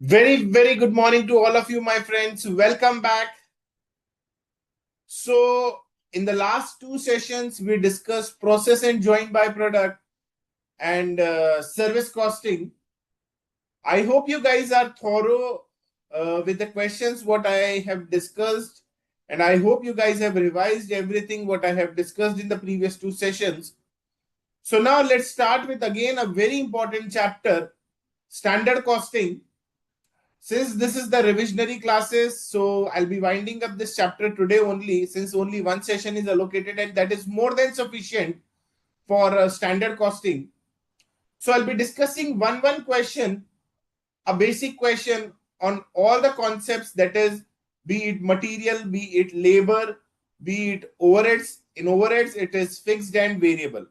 Very good morning to all of you, my friends. Welcome back. So, in the last two sessions, we discussed process and joint byproduct and service costing. I hope you guys are thorough with the questions what I have discussed, and I hope you guys have revised everything what I have discussed in the previous two sessions. So now let's start with again a very important chapter, standard costing. Since this is the revisionary classes, so I'll be winding up this chapter today only, since only one session is allocated, and that is more than sufficient for standard costing. So I'll be discussing one question, a basic question on all the concepts, that is, be it material, be it labor, be it overheads. In overheads, it is fixed and variable.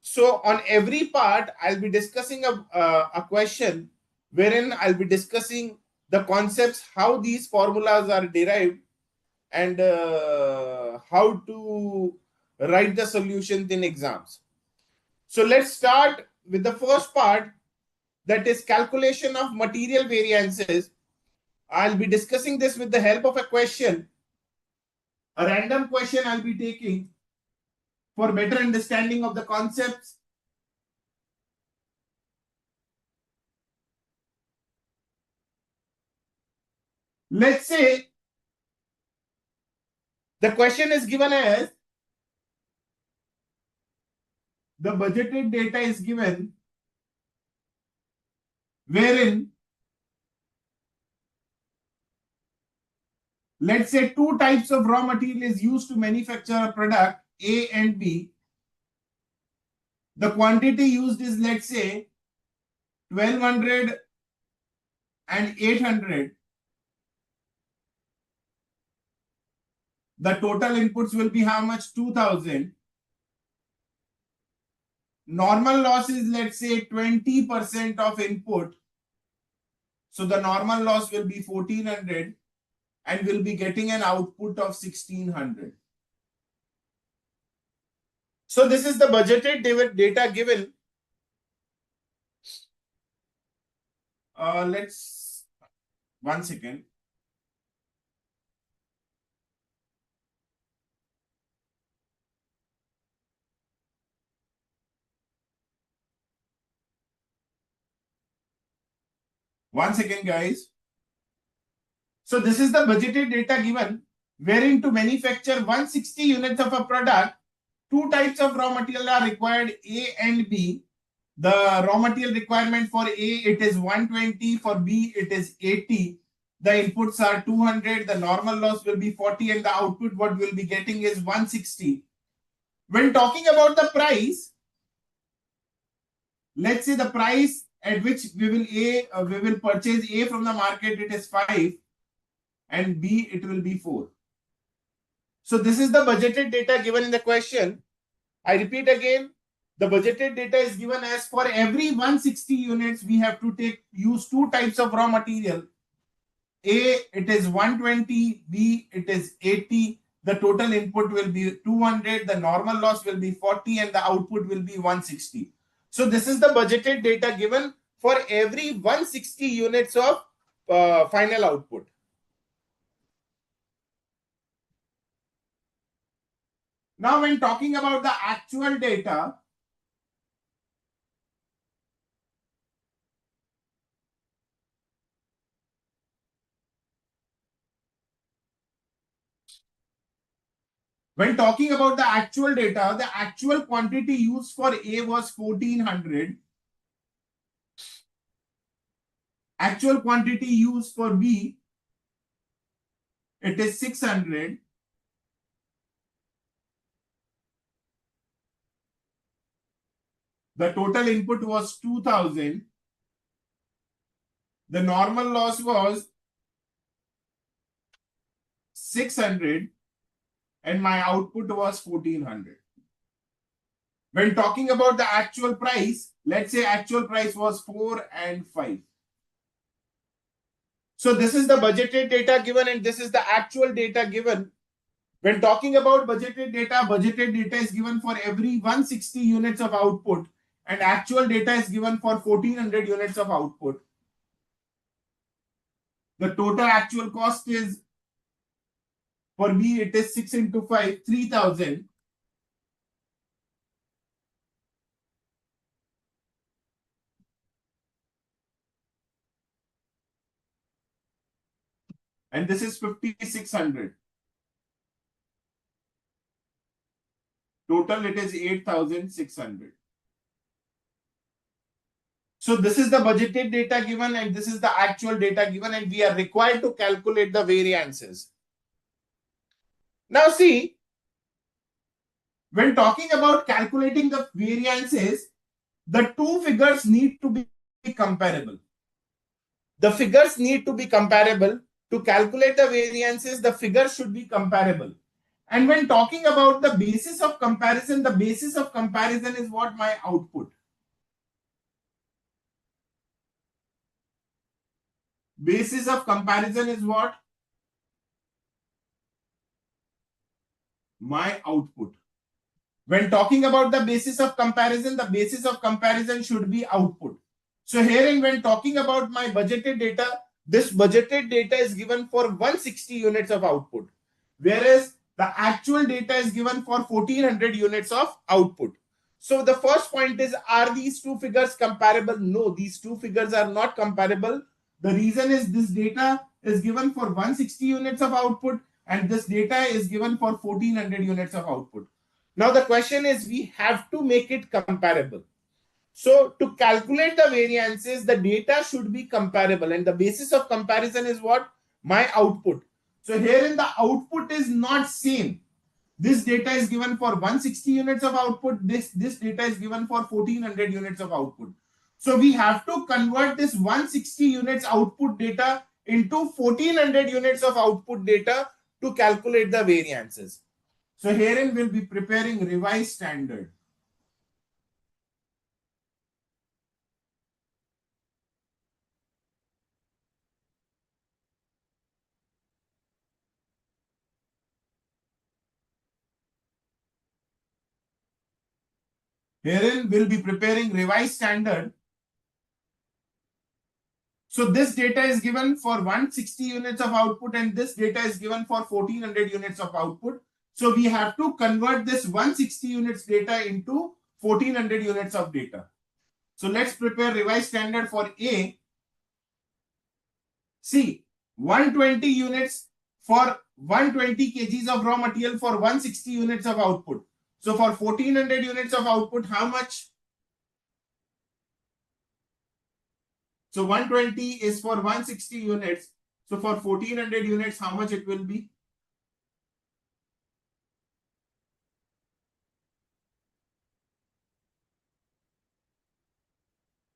So on every part, I'll be discussing a question wherein I'll be discussing the concepts, how these formulas are derived, and how to write the solutions in exams. So let's start with the first part, that is calculation of material variances. I'll be discussing this with the help of a question, a random question I'll be taking for better understanding of the concepts. Let's say the question is given as the budgeted data is given wherein, let's say, two types of raw material is used to manufacture a product A and B. The quantity used is, let's say, 1200 and 800. The total inputs will be how much? 2000. Normal loss is, let's say, 20% of input. So the normal loss will be 1400 and will be getting an output of 1600. So this is the budgeted data given. Let's, 1 second. Once again, guys. So this is the budgeted data given, wherein to manufacture 160 units of a product, two types of raw material are required, A and B. The raw material requirement for A, it is 120, for B, it is 80. The inputs are 200, the normal loss will be 40, and the output what we'll be getting is 160. When talking about the price, let's say the price at which we will purchase A from the market, it is 5, and B, it will be 4. So this is the budgeted data given in the question. I repeat again, the budgeted data is given as for every 160 units, we have to use two types of raw material. A, it is 120, B, it is 80. The total input will be 200, the normal loss will be 40, and the output will be 160. So this is the budgeted data given for every 160 units of final output. Now, when talking about the actual data, the actual quantity used for A was 1400. Actual quantity used for B, it is 600. The total input was 2000. The normal loss was 600 and my output was 1400. When talking about the actual price, let's say actual price was 4 and 5. So this is the budgeted data given and this is the actual data given. When talking about budgeted data is given for every 160 units of output and actual data is given for 1400 units of output. The total actual cost is, for me, it is 6 into 5, 3,000. And this is 5,600. Total, it is 8,600. So this is the budgeted data given and this is the actual data given, and we are required to calculate the variances. Now see, when talking about calculating the variances, the two figures need to be comparable. The figures need to be comparable. To calculate the variances, the figures should be comparable. And when talking about the basis of comparison, the basis of comparison is what? My output. Basis of comparison is what? My output. When talking about the basis of comparison should be output. So herein, when talking about my budgeted data, this budgeted data is given for 160 units of output, whereas the actual data is given for 1400 units of output. So the first point is, are these two figures comparable? No, these two figures are not comparable. The reason is this data is given for 160 units of output and this data is given for 1400 units of output. Now the question is, we have to make it comparable. So to calculate the variances, the data should be comparable, and the basis of comparison is what? My output. So herein the output is not same. This data is given for 160 units of output. This data is given for 1400 units of output. So we have to convert this 160 units output data into 1400 units of output data to calculate the variances. So herein we'll be preparing revised standard. Herein we'll be preparing revised standard. So this data is given for 160 units of output and this data is given for 1400 units of output. So we have to convert this 160 units data into 1400 units of data. So let's prepare revised standard for A. See, 120 units for 120 kgs of raw material for 160 units of output. So for 1400 units of output, how much? So 120 is for 160 units. So for 1400 units, how much it will be?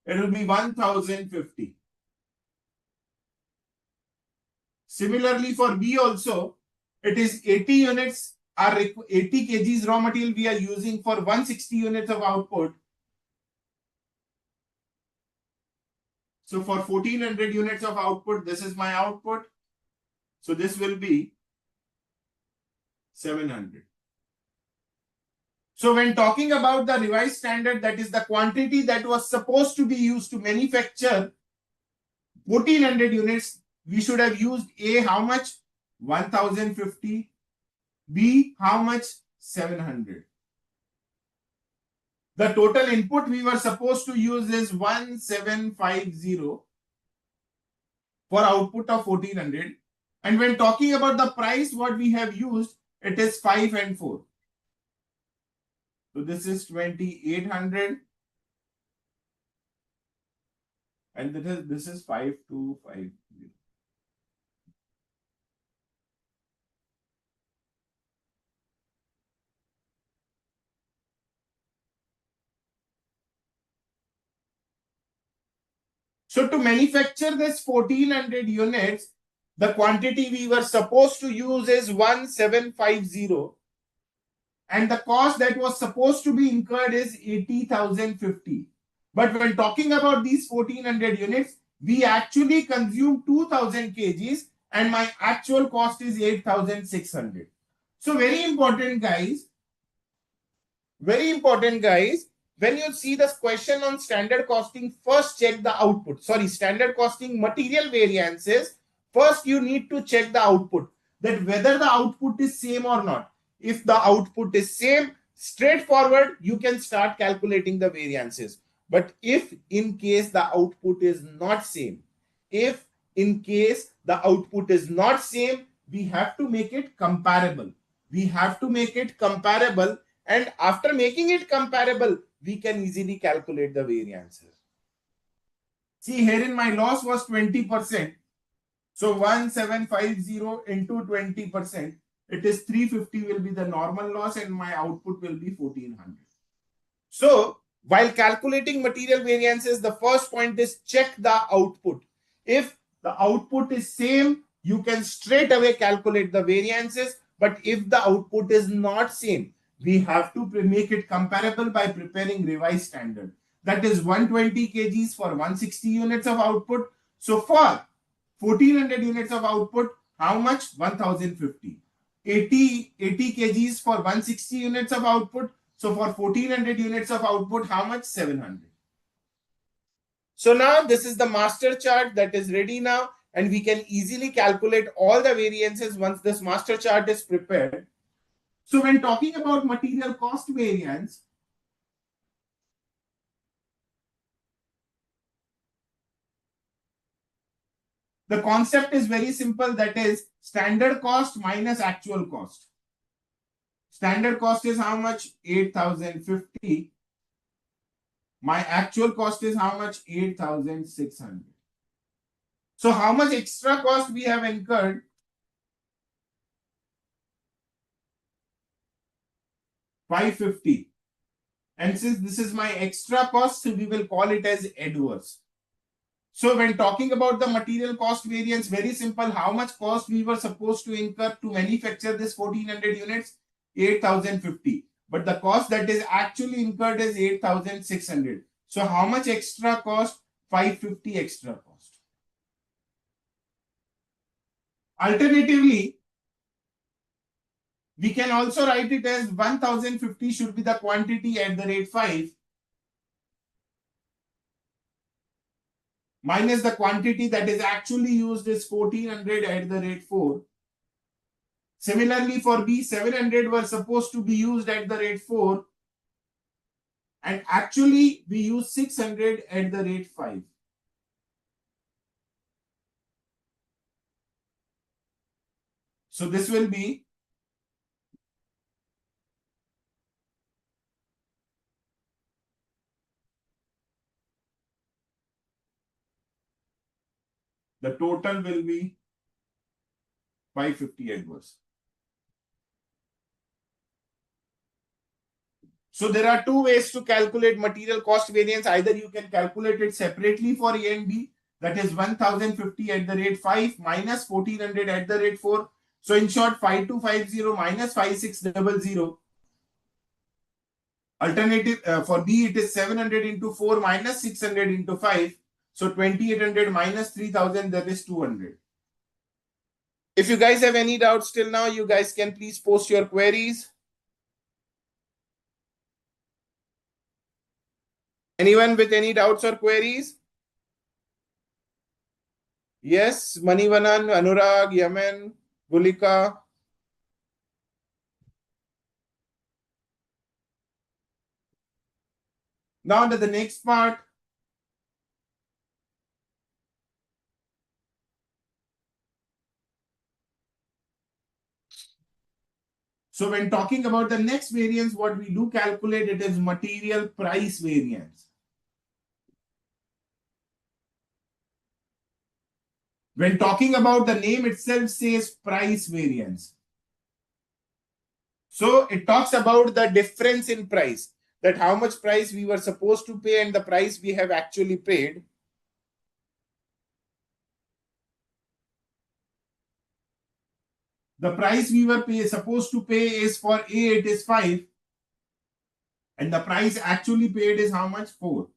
It will be 1050. Similarly, for B also, it is 80 units are 80 kgs raw material we are using for 160 units of output. So for 1400 units of output, this is my output. So this will be 700. So when talking about the revised standard, that is the quantity that was supposed to be used to manufacture 1400 units, we should have used A, how much? 1050. B, how much? 700. The total input we were supposed to use is 1750 for output of 1400. And when talking about the price, what we have used, it is 5 and 4. So this is 2800. And this is 5250. So to manufacture this 1400 units, the quantity we were supposed to use is 1750. And the cost that was supposed to be incurred is 80,050. But when talking about these 1400 units, we actually consume 2000 kgs and my actual cost is 8,600. So very important guys, when you see this question on standard costing, first check the output. Sorry, standard costing material variances. First, you need to check the output, that whether the output is same or not. If the output is same, straightforward, you can start calculating the variances. But if in case the output is not same, if in case the output is not same, we have to make it comparable. We have to make it comparable, and after making it comparable, we can easily calculate the variances. See, herein my loss was 20%. So 1750 into 20%, it is 350 will be the normal loss, and my output will be 1400. So while calculating material variances, the first point is check the output. If the output is same, you can straight away calculate the variances. But if the output is not same, we have to make it comparable by preparing revised standard. That is 120 kgs for 160 units of output. So for 1400 units of output, how much? 1050. 80 kgs for 160 units of output. So for 1400 units of output, how much? 700. So now this is the master chart that is ready now, and we can easily calculate all the variances once this master chart is prepared. So when talking about material cost variance, the concept is very simple, that is standard cost minus actual cost. Standard cost is how much? 8050. My actual cost is how much? 8600. So how much extra cost we have incurred? $550. And since this is my extra cost, we will call it as adverse. So when talking about the material cost variance, very simple. How much cost we were supposed to incur to manufacture this 1400 units? 8050. But the cost that is actually incurred is 8600. So how much extra cost? 550 extra cost. Alternatively, we can also write it as 1050 should be the quantity at the rate 5 minus the quantity that is actually used is 1400 at the rate 4. Similarly, for B, 700 were supposed to be used at the rate 4, and actually we use 600 at the rate 5. So this will be the total will be 550 adverse. So there are two ways to calculate material cost variance. Either you can calculate it separately for A and B, that is 1050 at the rate 5 minus 1400 at the rate 4. So in short, 5250 minus 5600. Alternative for B, it is 700 into 4 minus 600 into 5. So 2800 minus 3000, that is 200. If you guys have any doubts till now, you guys can please post your queries. Anyone with any doubts or queries? Yes, Manivanan, Anurag, Yaman, Gulika. Now to the next part. So when talking about the next variance, what we do calculate, it is material price variance. When talking about, the name itself says price variance. So it talks about the difference in price, that how much price we were supposed to pay and the price we have actually paid. The price we were supposed to pay is, for A, it is 5. And the price actually paid is how much? 4.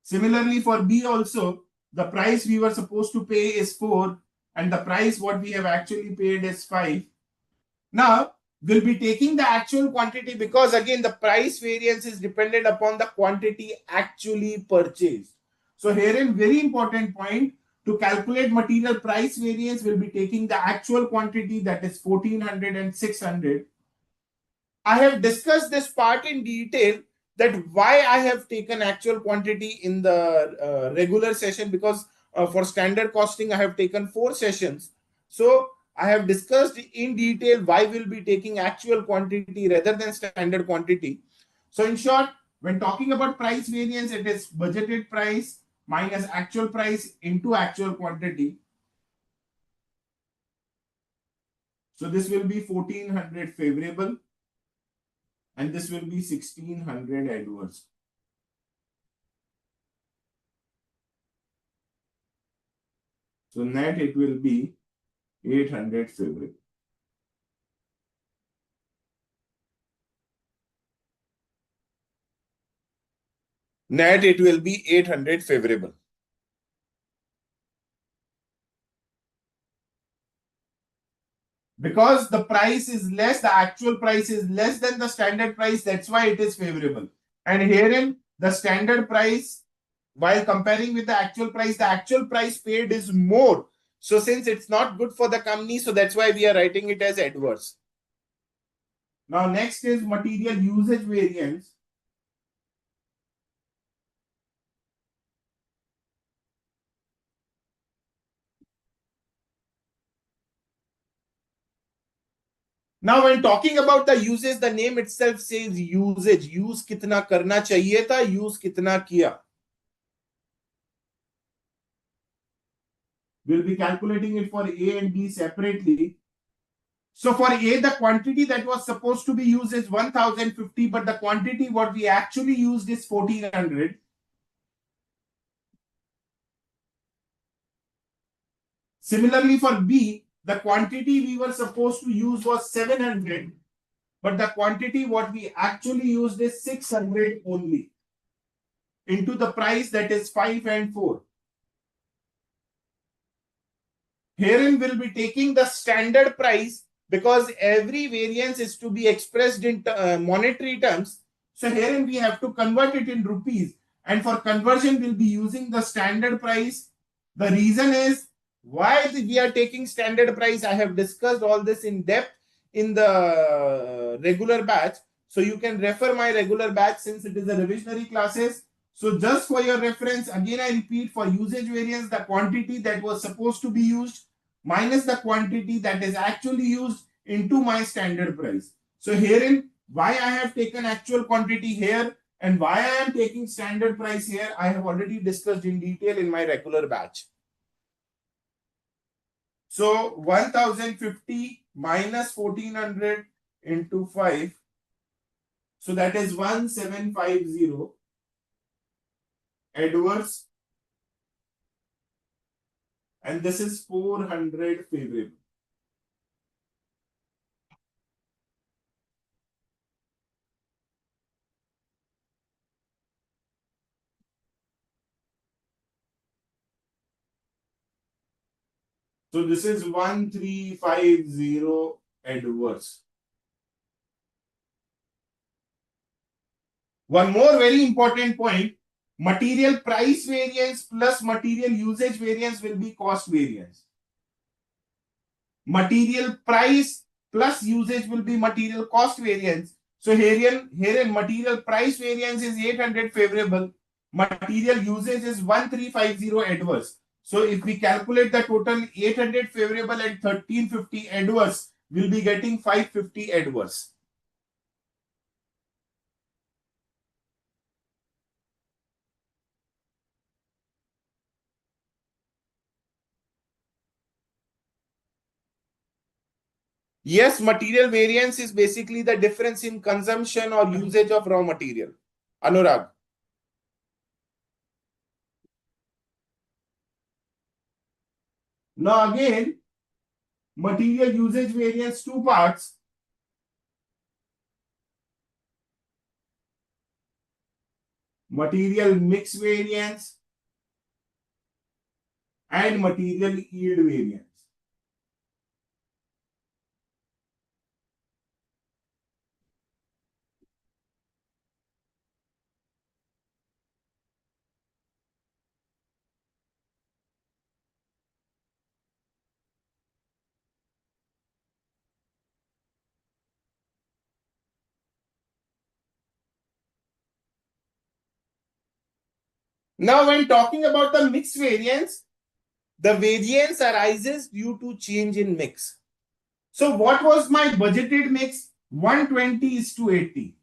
Similarly, for B also, the price we were supposed to pay is 4. And the price what we have actually paid is 5. Now, we'll be taking the actual quantity, because again, the price variance is dependent upon the quantity actually purchased. So herein, very important point, To calculate material price variance, we'll be taking the actual quantity, that is 1400 and 600. I have discussed this part in detail, that why I have taken actual quantity in the regular session, because for standard costing I have taken 4 sessions. So I have discussed in detail why we'll be taking actual quantity rather than standard quantity. So in short, when talking about price variance, it is budgeted price minus actual price into actual quantity. So this will be 1400 favorable and this will be 1600 adverse. So net it will be 800 favorable. Net it will be 800 favorable. Because the price is less, the actual price is less than the standard price, that's why it is favorable. And herein the standard price, while comparing with the actual price paid is more. So since it's not good for the company, so that's why we are writing it as adverse. Now next is material usage variance. Now, when talking about the usage, the name itself says usage. Use कितना करना चाहिए था, use कितना किया. We'll be calculating it for A and B separately. So for A, the quantity that was supposed to be used is 1050, but the quantity what we actually used is 1400. Similarly, for B, the quantity we were supposed to use was 700, but the quantity what we actually used is 600 only into the price, that is 5 and 4. Herein we'll be taking the standard price because every variance is to be expressed in monetary terms. So herein we have to convert it in rupees, and for conversion we'll be using the standard price. The reason is why we are taking standard price. I have discussed all this in depth in the regular batch. So you can refer my regular batch since it is a revisionary classes. So just for your reference, again I repeat, for usage variance, the quantity that was supposed to be used minus the quantity that is actually used into my standard price. So herein, why I have taken actual quantity here and why I am taking standard price here, I have already discussed in detail in my regular batch. So 1050 minus 1400 into 5. So that is 1750 adverse. And this is 400 favorable. So this is 1350 adverse. One more very important point, material price variance plus material usage variance will be cost variance. Material price plus usage will be material cost variance. So herein material price variance is 800 favorable, material usage is 1350 adverse. So if we calculate the total 800 favorable and 1350 adverse, we'll be getting 550 adverse. Yes, material variance is basically the difference in consumption or usage of raw material. Anurag. Now again, material usage variance, two parts. Material mix variance and material yield variance. Now, when talking about the mix variance, the variance arises due to change in mix. So what was my budgeted mix? 120 is to 80.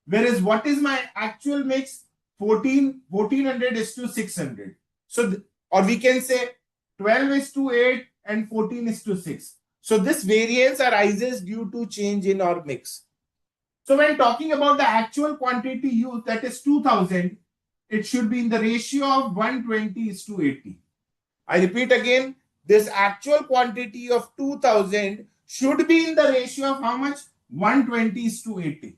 Whereas what is my actual mix? 1400 is to 600. So, or we can say 12 is to 8 and 14 is to 6. So this variance arises due to change in our mix. So when talking about the actual quantity used, that is 2000, it should be in the ratio of 120 is to 80. I repeat again, this actual quantity of 2000 should be in the ratio of how much? 120 is to 80.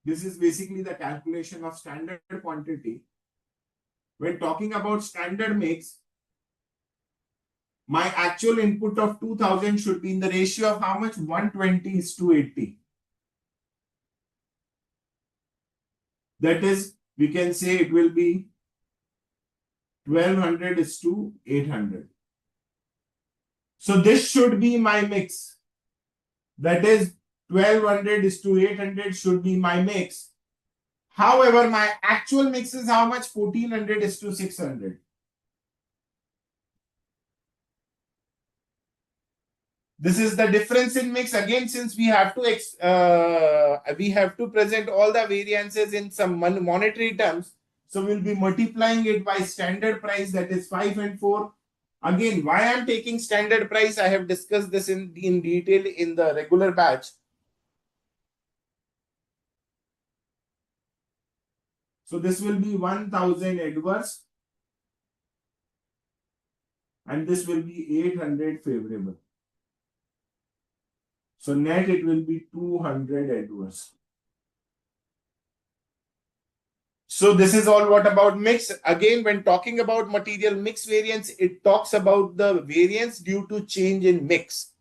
This is basically the calculation of standard quantity. When talking about standard mix, my actual input of 2000 should be in the ratio of how much? 120 is to 80. That is, we can say it will be 1200 is to 800. So this should be my mix. That is 1200 is to 800 should be my mix. However, my actual mix is how much? 1400 is to 600. This is the difference in mix. Again, since we have to present all the variances in some monetary terms, so we'll be multiplying it by standard price, that is 5 and 4. Again, why I'm taking standard price, I have discussed this in detail in the regular batch. So this will be 1000 adverse and this will be 800 favorable. So net it will be 200 adverse. So this is all what about mix. Again, when talking about material mix variance, it talks about the variance due to change in mix.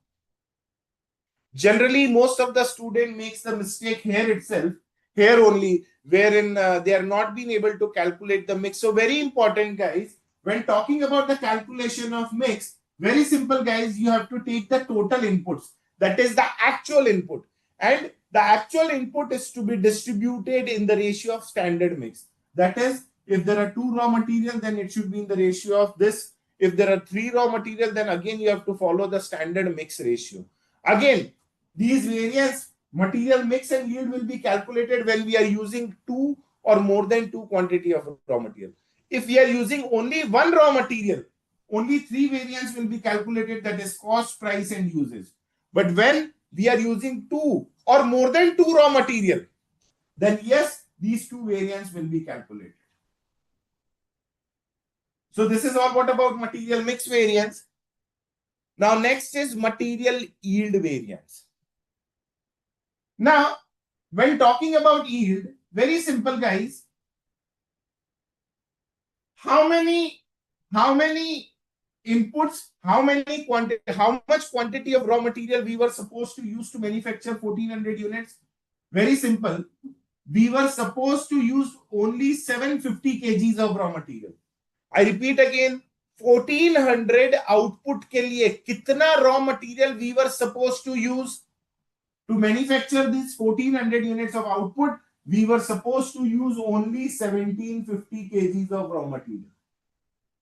Generally, most of the student makes the mistake here itself, here only, wherein they are not being able to calculate the mix. So very important, guys, when talking about the calculation of mix, very simple, guys, you have to take the total inputs. That is the actual input. And the actual input is to be distributed in the ratio of standard mix. That is, if there are 2 raw materials, then it should be in the ratio of this. If there are 3 raw materials, then again you have to follow the standard mix ratio. Again, these various material mix and yield will be calculated when we are using 2 or more than 2 quantity of raw material. If we are using only 1 raw material, only 3 variants will be calculated, that is cost, price and usage. But when we are using 2 or more than 2 raw material, then yes, these 2 variants will be calculated. So this is all what about material mix variance. Now next is material yield variance. Now, when talking about yield, very simple, guys. How many inputs, how much quantity of raw material we were supposed to use to manufacture 1400 units? Very simple. We were supposed to use only 750 kgs of raw material. I repeat again, 1400 output के लिए कितना raw material we were supposed to use? To manufacture these 1400 units of output, we were supposed to use only 1750 kgs of raw material.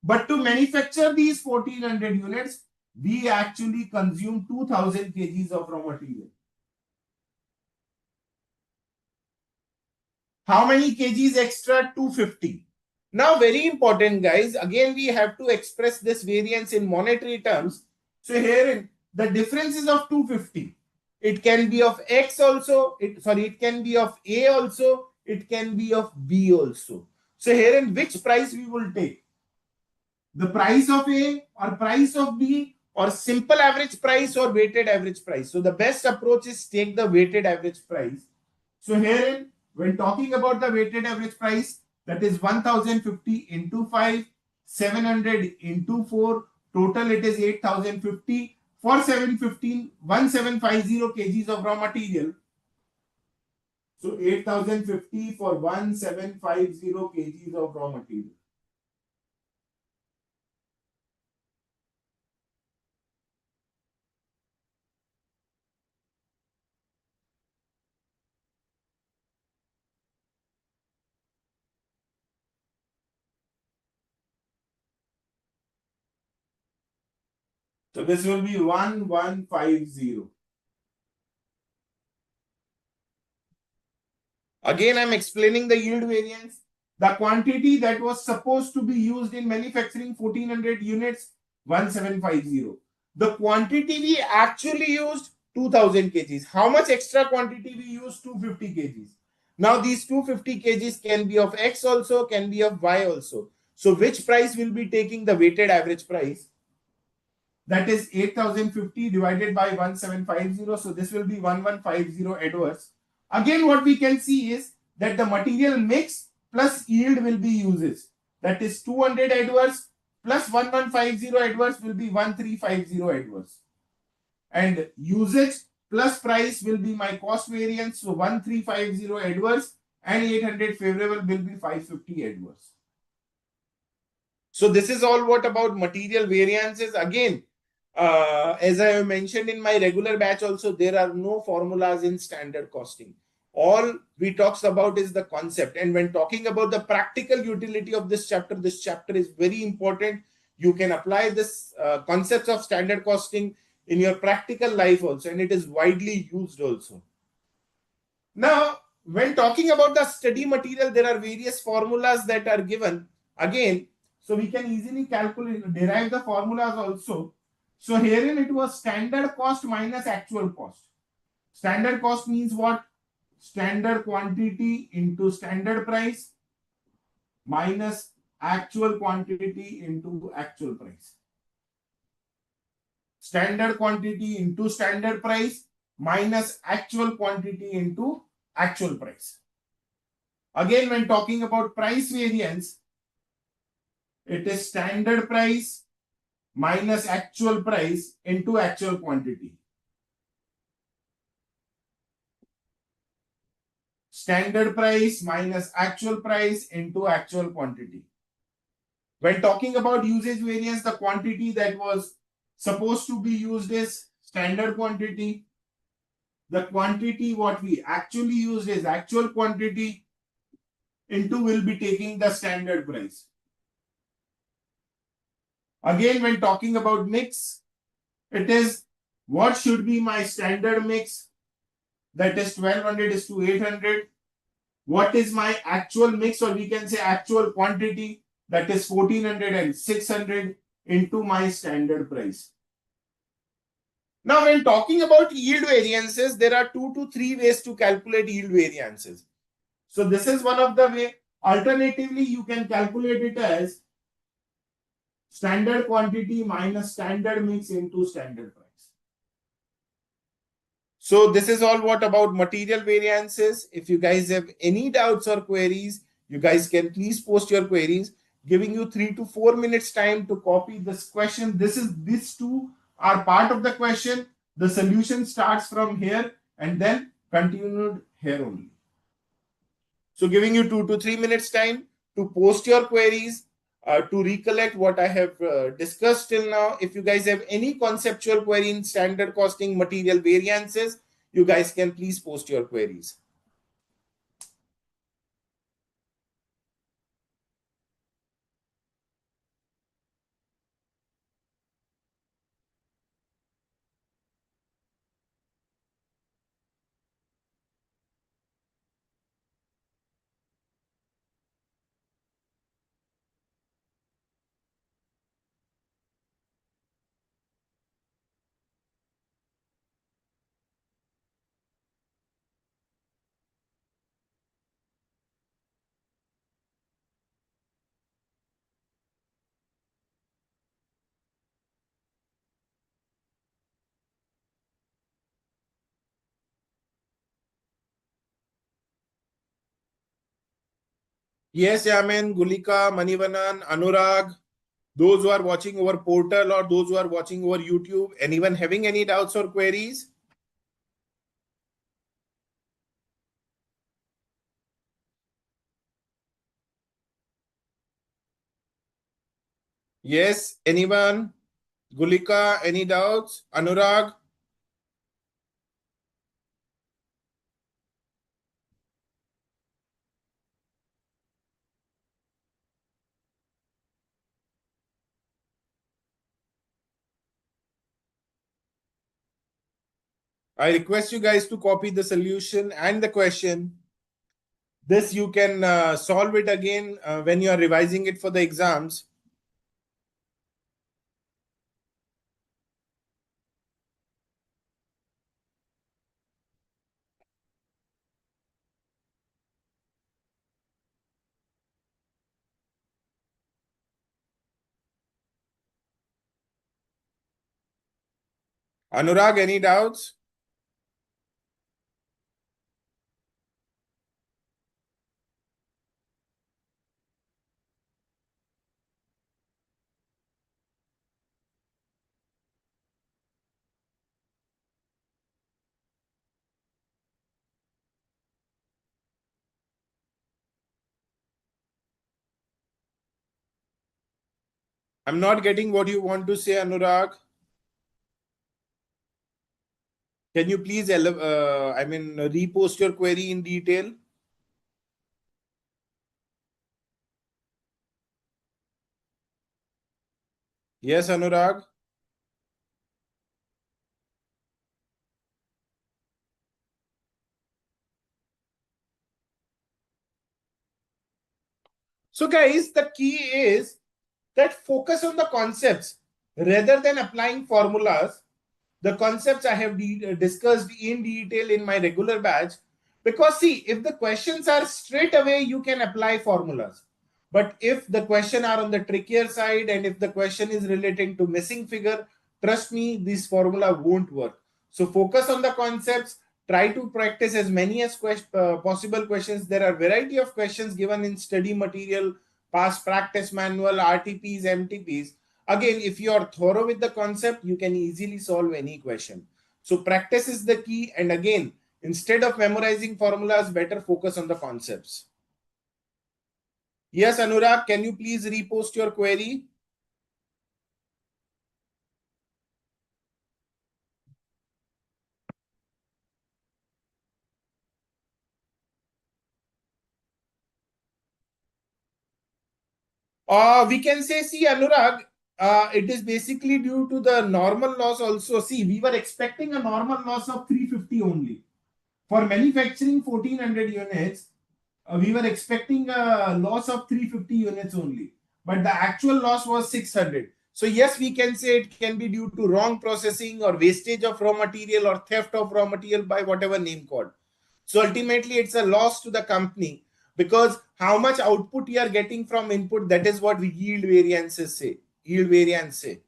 But to manufacture these 1400 units, we actually consume 2000 kgs of raw material. How many kgs extra? 250. Now, very important, guys. Again, we have to express this variance in monetary terms. So here, the difference is of 250. It can be of X also. It can be of A also. It can be of B also. So here, in which price we will take? The price of A or price of B or simple average price or weighted average price. So the best approach is take the weighted average price. So herein, when talking about the weighted average price, that is 1050 into 5, 700 into 4, total it is 8050. For 1750 kgs of raw material. So 8050 for 1750 kgs of raw material. So this will be 1150. Again, I'm explaining the yield variance. The quantity that was supposed to be used in manufacturing 1400 units, 1750. The quantity we actually used 2000 kgs. How much extra quantity we used? 250 kgs. Now these 250 kgs can be of X also, can be of Y also. So which price will be taking the weighted average price? That is 8050 divided by 1750. So this will be 1150 adverse. Again, what we can see is that the material mix plus yield will be uses. That is 200 adverse plus 1150 adverse will be 1350 adverse. And usage plus price will be my cost variance. So 1350 adverse and 800 favorable will be 550 adverse. So this is all what about material variances. Again, as I have mentioned in my regular batch also, there are no formulas in standard costing. All we talks about is the concept. And when talking about the practical utility of this chapter is very important. You can apply this concepts of standard costing in your practical life also, and it is widely used also. Now, when talking about the study material, there are various formulas that are given. Again, so we can easily calculate, derive the formulas also. So herein it was standard cost minus actual cost. Standard cost means what? Standard quantity into standard price minus actual quantity into actual price. Standard quantity into standard price minus actual quantity into actual price. Again, when talking about price variance, it is standard price minus actual price into actual quantity. Standard price minus actual price into actual quantity. When talking about usage variance, the quantity that was supposed to be used is standard quantity. The quantity what we actually used is actual quantity into will be taking the standard price. Again, when talking about mix, it is what should be my standard mix, that is 1200 is to 800. What is my actual mix, or we can say actual quantity, that is 1400 and 600 into my standard price. Now, when talking about yield variances, there are 2 to 3 ways to calculate yield variances. So this is one of the way. Alternatively, you can calculate it as standard quantity minus standard mix into standard price. So this is all what about material variances. If you guys have any doubts or queries, you guys can please post your queries. Giving you 3 to 4 minutes time to copy this question. These two are part of the question. The solution starts from here and then continued here only. So giving you 2 to 3 minutes time to post your queries, to recollect what I have discussed till now. If you guys have any conceptual query in standard costing material variances, you guys can please post your queries. Yes, Yaman, Gulika, Manivanan, Anurag, those who are watching over portal or those who are watching over YouTube, anyone having any doubts or queries? Yes, anyone? Gulika, any doubts? Anurag? I request you guys to copy the solution and the question. This you can solve it again when you are revising it for the exams. Anurag, any doubts? I'm not getting what you want to say, Anurag. Can you please, repost your query in detail? Yes, Anurag. So, guys, the key is that focus on the concepts rather than applying formulas. The concepts I have discussed in detail in my regular batch. Because, see, if the questions are straight away, you can apply formulas. But if the question are on the trickier side and if the question is relating to missing figure, trust me, this formula won't work. So focus on the concepts. Try to practice as many as possible questions. There are variety of questions given in study material, past practice manual, RTPs, MTPs. Again, if you are thorough with the concept, you can easily solve any question. So practice is the key. And again, instead of memorizing formulas, better focus on the concepts. Yes, Anurag, can you please repost your query? We can say, see, Anurag, it is basically due to the normal loss also. See, we were expecting a normal loss of 350 only. For manufacturing 1400 units, we were expecting a loss of 350 units only. But the actual loss was 600. So, yes, we can say it can be due to wrong processing or wastage of raw material or theft of raw material by whatever name called. So ultimately, it's a loss to the company because how much output you are getting from input, that is what yield variances say. Yield variance say.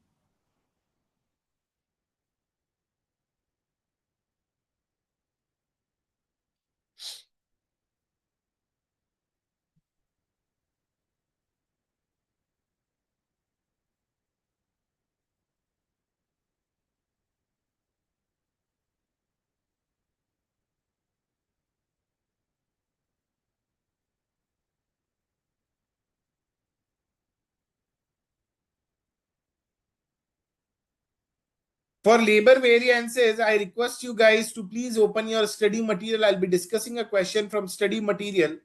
For labor variances, I request you guys to please open your study material. I'll be discussing a question from study material.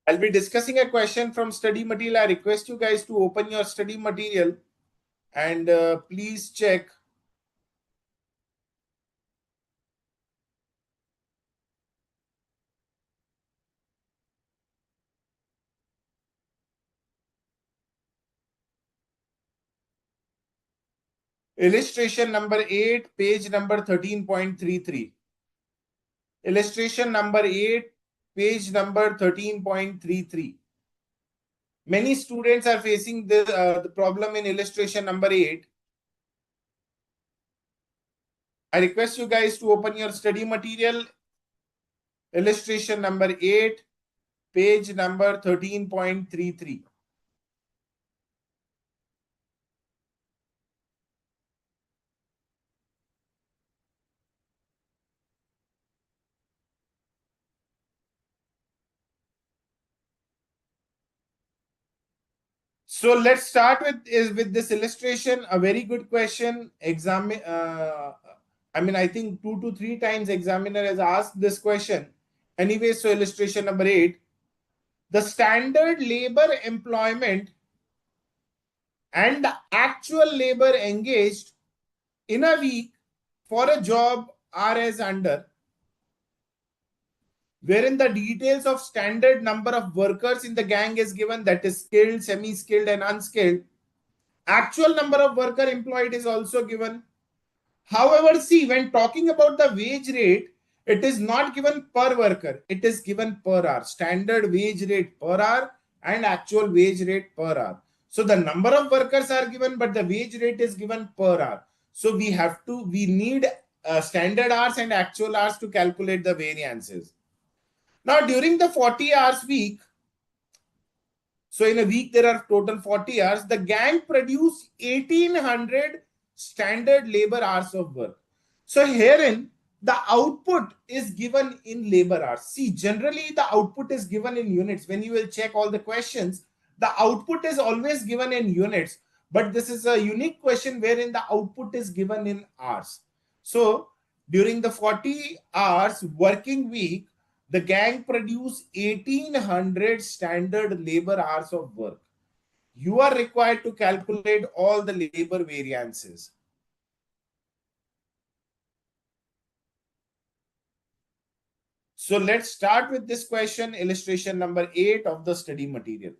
I'll be discussing a question from study material. I request you guys to open your study material and please check. Illustration number 8, page number 13.33. Illustration number 8, page number 13.33. Many students are facing the problem in illustration number 8. I request you guys to open your study material. Illustration number 8, page number 13.33. So let's start with this illustration. A very good question. I think 2 to 3 times examiner has asked this question. Anyway, so illustration number 8. The standard labor employment and the actual labor engaged in a week for a job are as under, wherein the details of standard number of workers in the gang is given, that is skilled, semi-skilled, and unskilled. Actual number of worker employed is also given. However, see, when talking about the wage rate, it is not given per worker, it is given per hour. Standard wage rate per hour and actual wage rate per hour. So the number of workers are given, but the wage rate is given per hour. So we need standard hours and actual hours to calculate the variances. Now, during the 40 hours week, so in a week, there are total 40 hours. The gang produced 1800 standard labor hours of work. So herein, the output is given in labor hours. See, generally the output is given in units. When you will check all the questions, the output is always given in units. But this is a unique question wherein the output is given in hours. So during the 40 hours working week, the gang produced 1800 standard labor hours of work. You are required to calculate all the labor variances. So let's start with this question, illustration number 8 of the study material.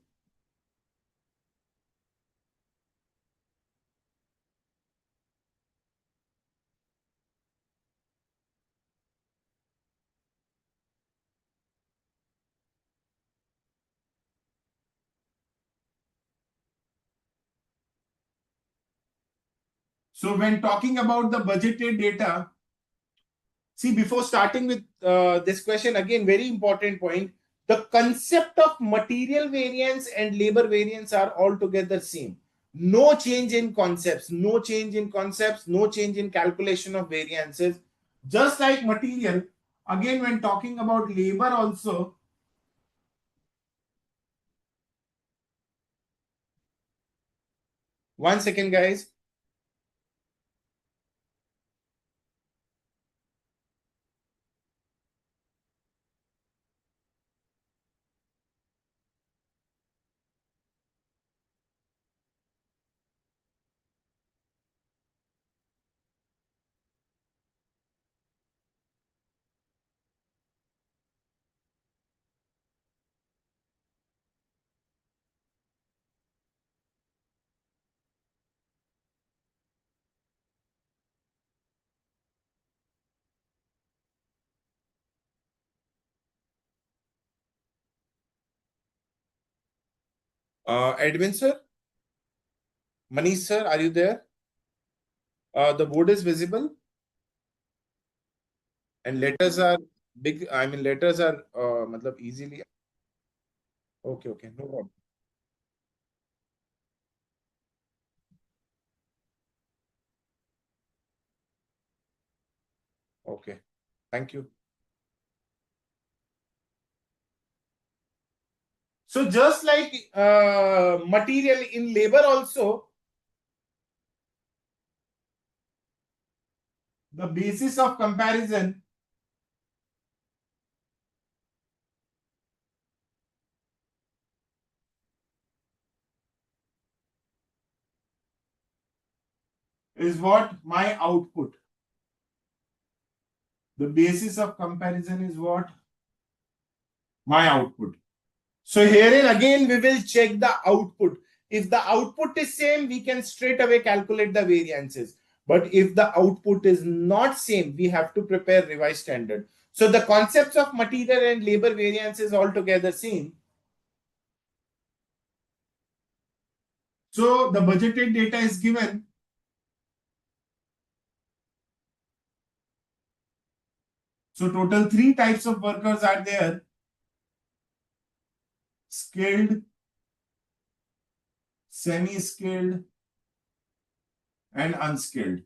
So when talking about the budgeted data, see, before starting with this question, again, very important point. The concept of material variance and labor variance are altogether same. No change in concepts, no change in concepts, no change in calculation of variances. Just like material, again, when talking about labor also, one second, guys. Edwin sir, Manish sir, are you there? The board is visible and letters are big. I mean, letters are easily. Okay, okay, no problem. Okay, thank you. So just like material in labor also, the basis of comparison is what? My output. The basis of comparison is what? My output. So herein again we will check the output. If the output is same, we can straight away calculate the variances. But if the output is not same, we have to prepare revised standard. So the concepts of material and labor variance is altogether same. So the budgeted data is given. So total 3 types of workers are there: skilled, semi-skilled, and unskilled.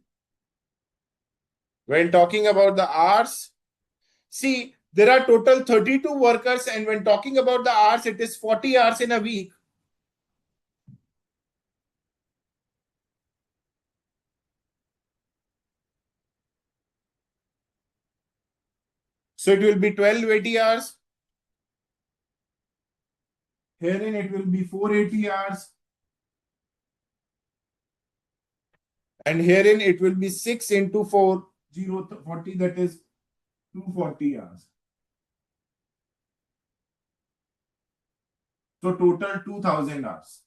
When talking about the hours, see, there are total 32 workers, and when talking about the hours, it is 40 hours in a week. So it will be 12 80 hours. Herein it will be 480 hours. And herein it will be 6 into 4, 40, that is 240 hours. So total 2000 hours.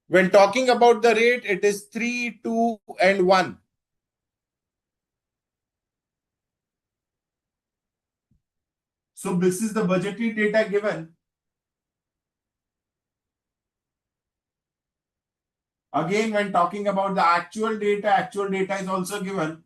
When talking about the rate, it is 3, 2, and 1. So this is the budgetary data given. Again, when talking about the actual data is also given.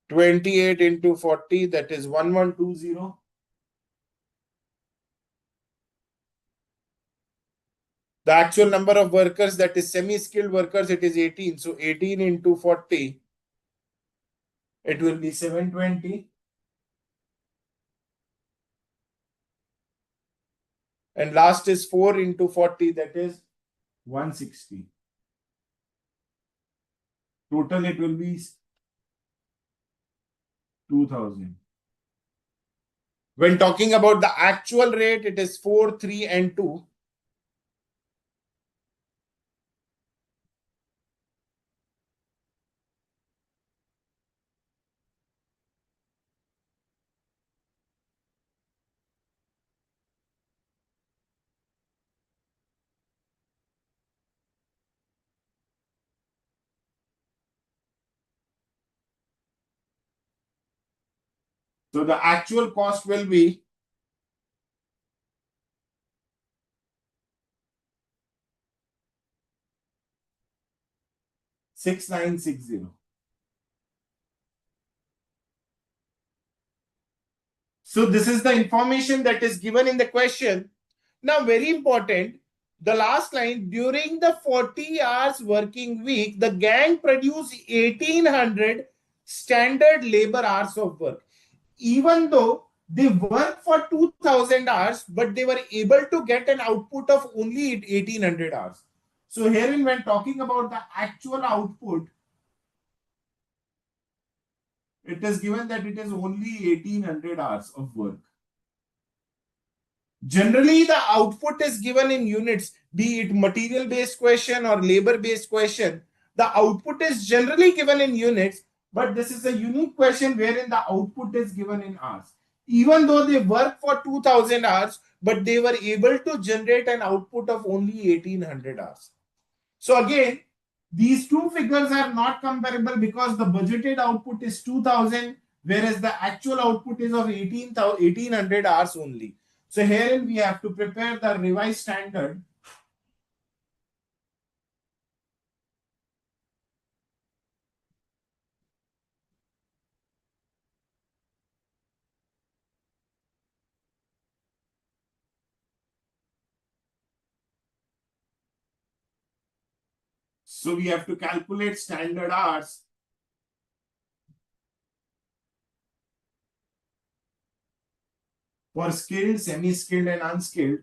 (28 into 40), that is 1120. The actual number of workers, that is semi-skilled workers, it is 18. So 18 into 40, it will be 720. And last is 4 into 40, that is 160. Total it will be 2000. When talking about the actual rate, it is 4, 3, and 2. So the actual cost will be 6960. So this is the information that is given in the question. Now, very important, the last line, during the 40 hours working week, the gang produced 1800 standard labor hours of work. Even though they work for 2000 hours, but they were able to get an output of only 1800 hours. So herein, when talking about the actual output, it is given that it is only 1800 hours of work. Generally, the output is given in units, be it material based question or labor based question. The output is generally given in units, but this is a unique question wherein the output is given in hours. Even though they work for 2000 hours, but they were able to generate an output of only 1800 hours. So again, these two figures are not comparable because the budgeted output is 2000, whereas the actual output is of 1800 hours only. So herein we have to prepare the revised standard. So we have to calculate standard hours for skilled, semi-skilled, and unskilled.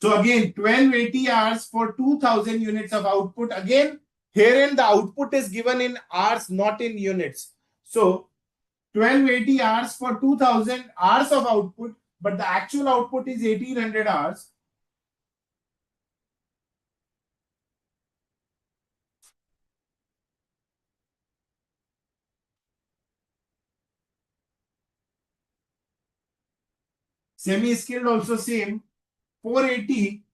So again, 1280 hours for 2000 units of output. Again, herein the output is given in hours, not in units. So 1280 hours for 2000 hours of output, but the actual output is 1800 hours. Semi-skilled also same, 480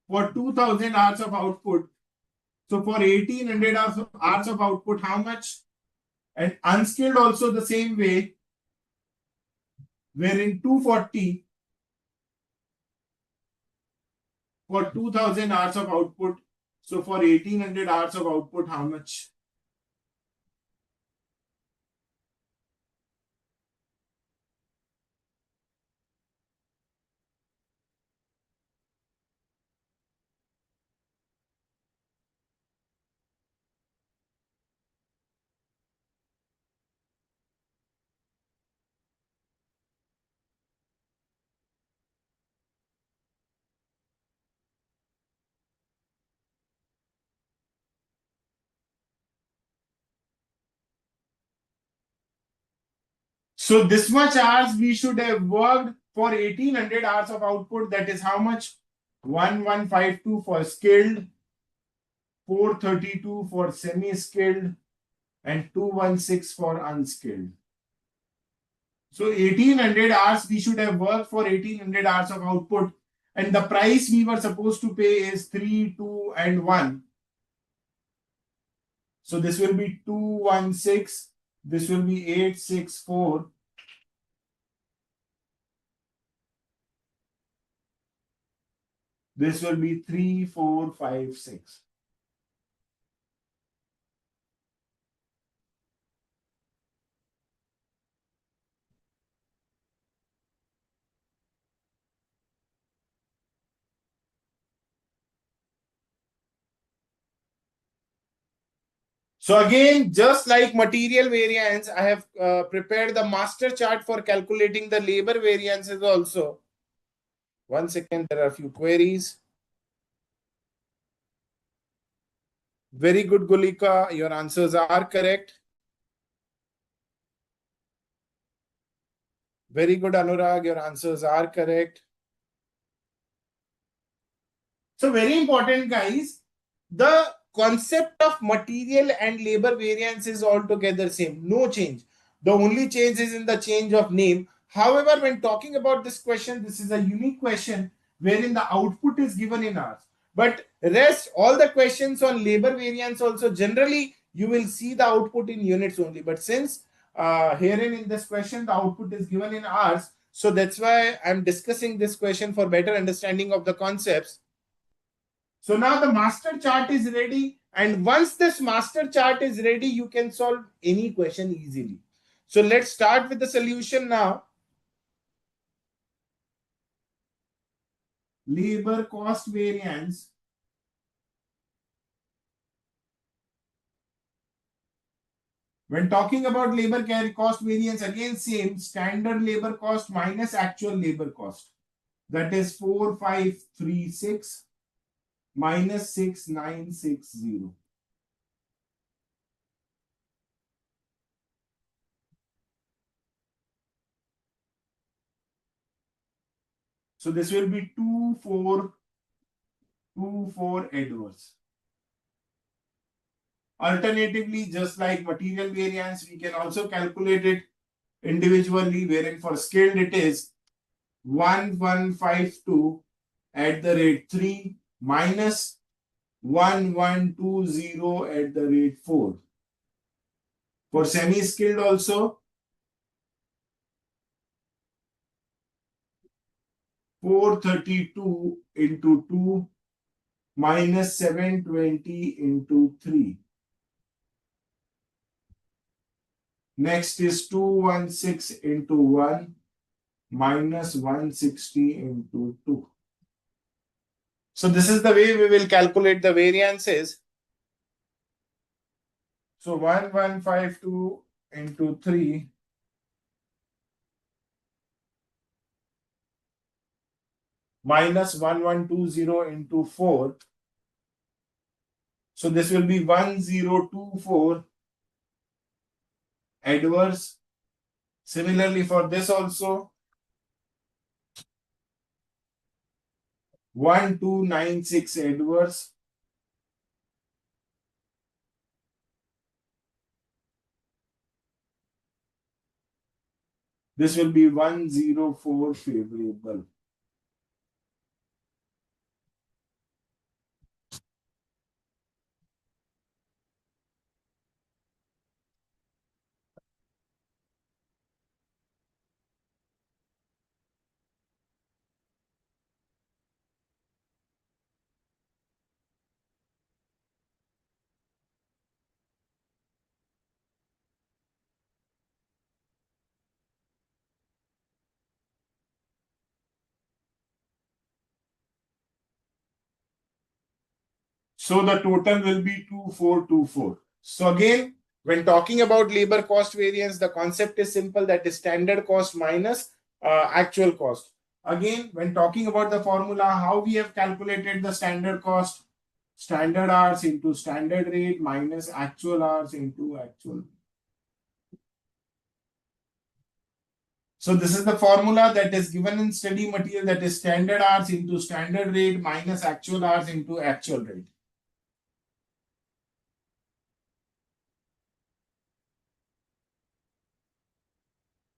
for 2000 hours of output. So for 1800 hours of output, how much? And unskilled also the same way, wherein 240 for 2000 hours of output. So for 1800 hours of output, how much? So this much hours we should have worked for 1800 hours of output. That is how much? 1152 for skilled, 432 for semi-skilled, and 216 for unskilled. So 1800 hours we should have worked for 1800 hours of output, and the price we were supposed to pay is 3, 2, and 1. So this will be 216, this will be 864. This will be 3456. So again, just like material variance, I have prepared the master chart for calculating the labor variances also. 1 second, there are a few queries. Very good, Gulika. Your answers are correct. Very good, Anurag. Your answers are correct. So very important, guys. The concept of material and labor variance is altogether same. No change. The only change is in the change of name. However, when talking about this question, this is a unique question wherein the output is given in hours. But rest, all the questions on labor variance also, generally, you will see the output in units only. But since herein in this question, the output is given in hours, so that's why I'm discussing this question for better understanding of the concepts. So now the master chart is ready. And once this master chart is ready, you can solve any question easily. So let's start with the solution now. Labor cost variance. When talking about labor cost variance, again same, standard labor cost minus actual labor cost. That is 4536 minus 6960. So this will be 2424 adverse. Alternatively, just like material variance, we can also calculate it individually, wherein for skilled it is 1152 at the rate 3 minus 1120 at the rate 4. For semi-skilled also, 432 into 2 minus 720 into 3. Next is 216 into 1 minus 160 into 2. So this is the way we will calculate the variances. So 1152 into 3 minus 1120 into 4. So this will be 1024 adverse. Similarly for this also, 1296 adverse. This will be 104 favorable. So the total will be 2424. So again, when talking about labor cost variance, the concept is simple, that is standard cost minus actual cost. Again, when talking about the formula, how we have calculated the standard cost, standard hours into standard rate minus actual hours into actual. So this is the formula that is given in study material, that is standard hours into standard rate minus actual hours into actual rate.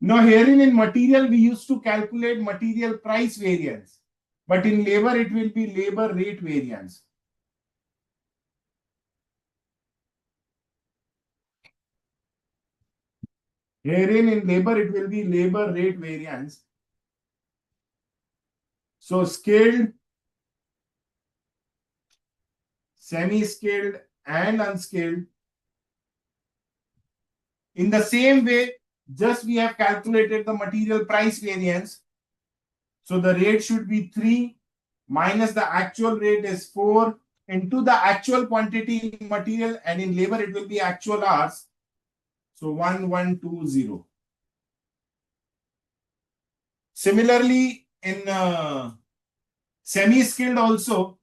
Now herein in material, we used to calculate material price variance, but in labor, it will be labor rate variance. Herein in labor, it will be labor rate variance. So skilled, semi-skilled and unskilled. In the same way, just we have calculated the material price variance. So the rate should be 3 minus the actual rate is 4 into the actual quantity in material, and in labor it will be actual hours. So 1120. Similarly, in semi-skilled also,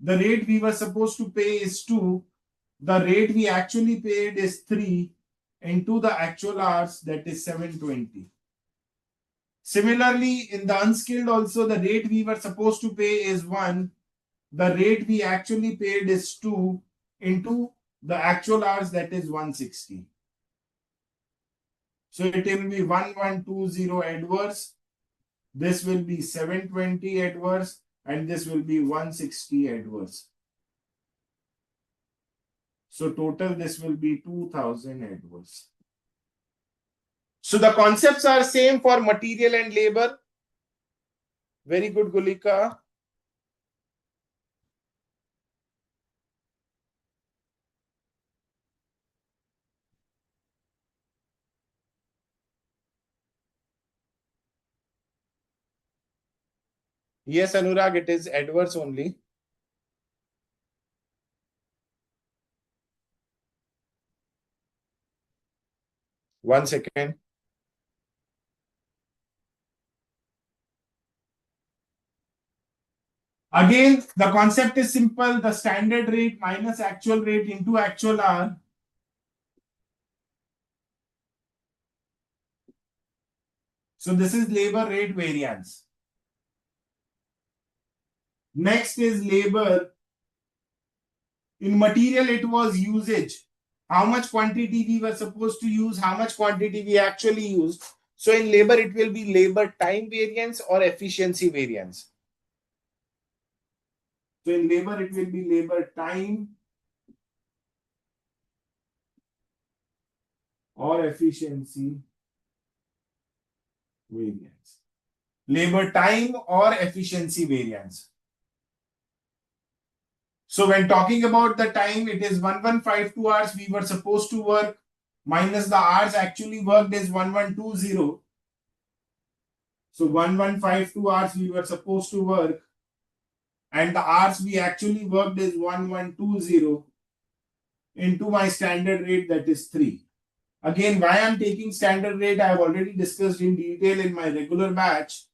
the rate we were supposed to pay is 2. The rate we actually paid is 3 into the actual hours, that is 720. Similarly, in the unskilled also, the rate we were supposed to pay is 1. The rate we actually paid is 2 into the actual hours, that is 160. So it will be 1120 adverse. This will be 720 adverse, and this will be 160 adverse. So total this will be 2000 adverse. So the concepts are same for material and labor. Very good, Gulika. Yes, Anurag, it is adverse only. One second. Again, the concept is simple. The standard rate minus actual rate into actual hour. So this is labor rate variance. Next is labor. In material, it was usage. How much quantity we were supposed to use, how much quantity we actually used. So in labor, it will be labor time variance or efficiency variance. So in labor, it will be labor time or efficiency variance. Labor time or efficiency variance. So when talking about the time, it is 1152 hours we were supposed to work minus the hours actually worked is 1120. So 1152 hours we were supposed to work, and the hours we actually worked is 1120 into my standard rate, that is 3. Again, why I'm taking standard rate, I have already discussed in detail in my regular batch.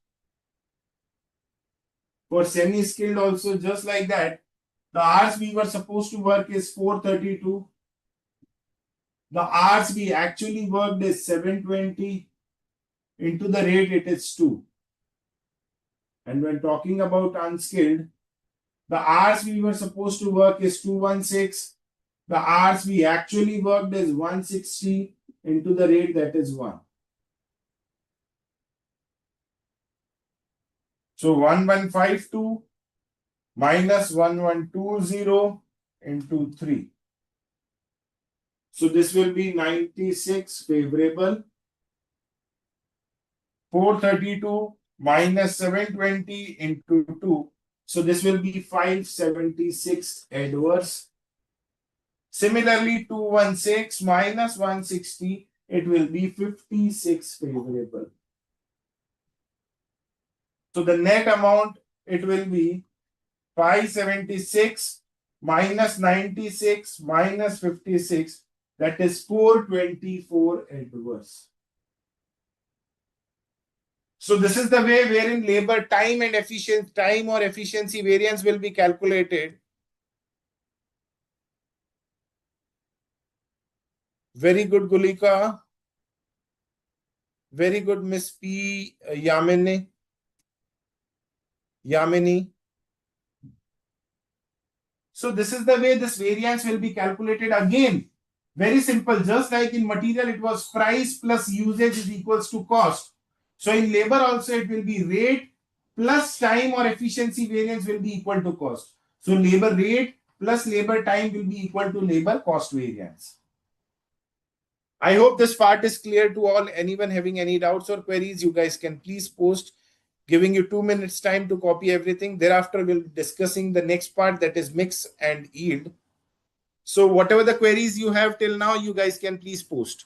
For semi-skilled also, just like that, the hours we were supposed to work is 432. The hours we actually worked is 720 into the rate, it is 2. And when talking about unskilled, the hours we were supposed to work is 216. The hours we actually worked is 160 into the rate, that is 1. So 1152 minus 1120 into 3. So this will be 96 favorable. 432 minus 720 into 2. So this will be 576 adverse. Similarly, 216 minus 160, it will be 56 favorable. So the net amount, it will be 576 minus 96 minus 56, that is 424 adverse. So this is the way wherein labor time and time or efficiency variance will be calculated. Very good, Gulika. Very good, Miss P. Yamini. So this is the way this variance will be calculated. Again, very simple. Just like in material, it was price plus usage is equals to cost. So in labor also, it will be rate plus time or efficiency variance will be equal to cost. So labor rate plus labor time will be equal to labor cost variance. I hope this part is clear to all. Anyone having any doubts or queries, you guys can please post. Giving you 2 minutes time to copy everything. Thereafter, we'll be discussing the next part, that is mix and yield. So whatever the queries you have till now, you guys can please post.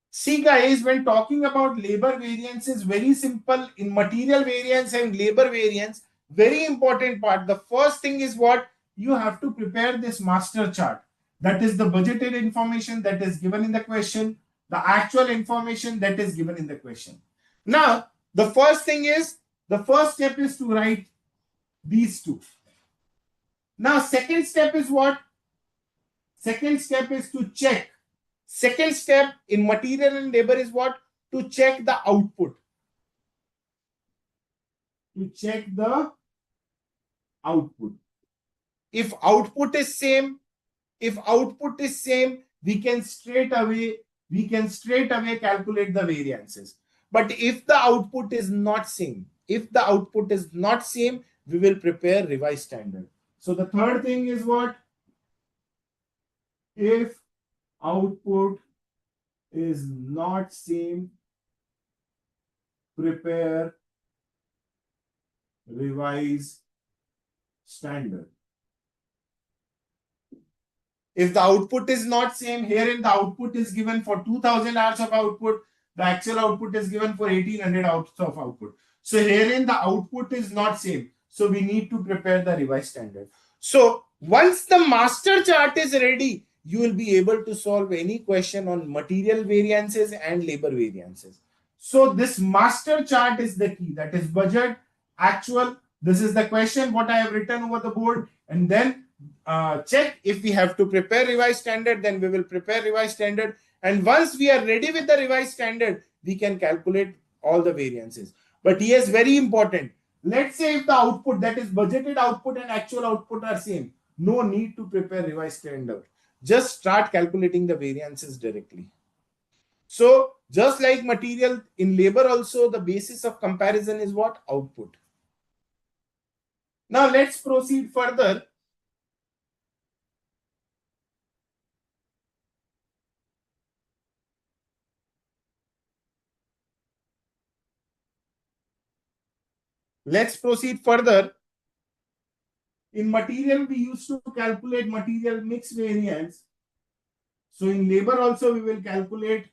See guys, when talking about labor variance is very simple. In material variance and labor variance, very important part. The first thing is what? You have to prepare this master chart. That is the budgeted information that is given in the question, the actual information that is given in the question. Now, the first step is to write these two. Now, second step is what? Second step is to check. Second step in material and labor is what? To check the output. To check the output. If output is same, we can straight away calculate the variances. But if the output is not same, we will prepare revised standard. So the third thing is what? If output is not same, prepare revised standard. If the output is not same, herein the output is given for 2000 hours of output, the actual output is given for 1800 hours of output. So herein the output is not same. So we need to prepare the revised standard. So once the master chart is ready, you will be able to solve any question on material variances and labor variances. So this master chart is the key. That is budget, actual. This is the question what I have written over the board, and then check if we have to prepare revised standard, then we will prepare revised standard. And once we are ready with the revised standard, we can calculate all the variances. But yes, very important. Let's say if the output, that is budgeted output and actual output are same, no need to prepare revised standard. Just start calculating the variances directly. So just like material, in labor also, the basis of comparison is what? Output. Now let's proceed further. Let's proceed further. In material, we used to calculate material mix variance. So in labor also, we will calculate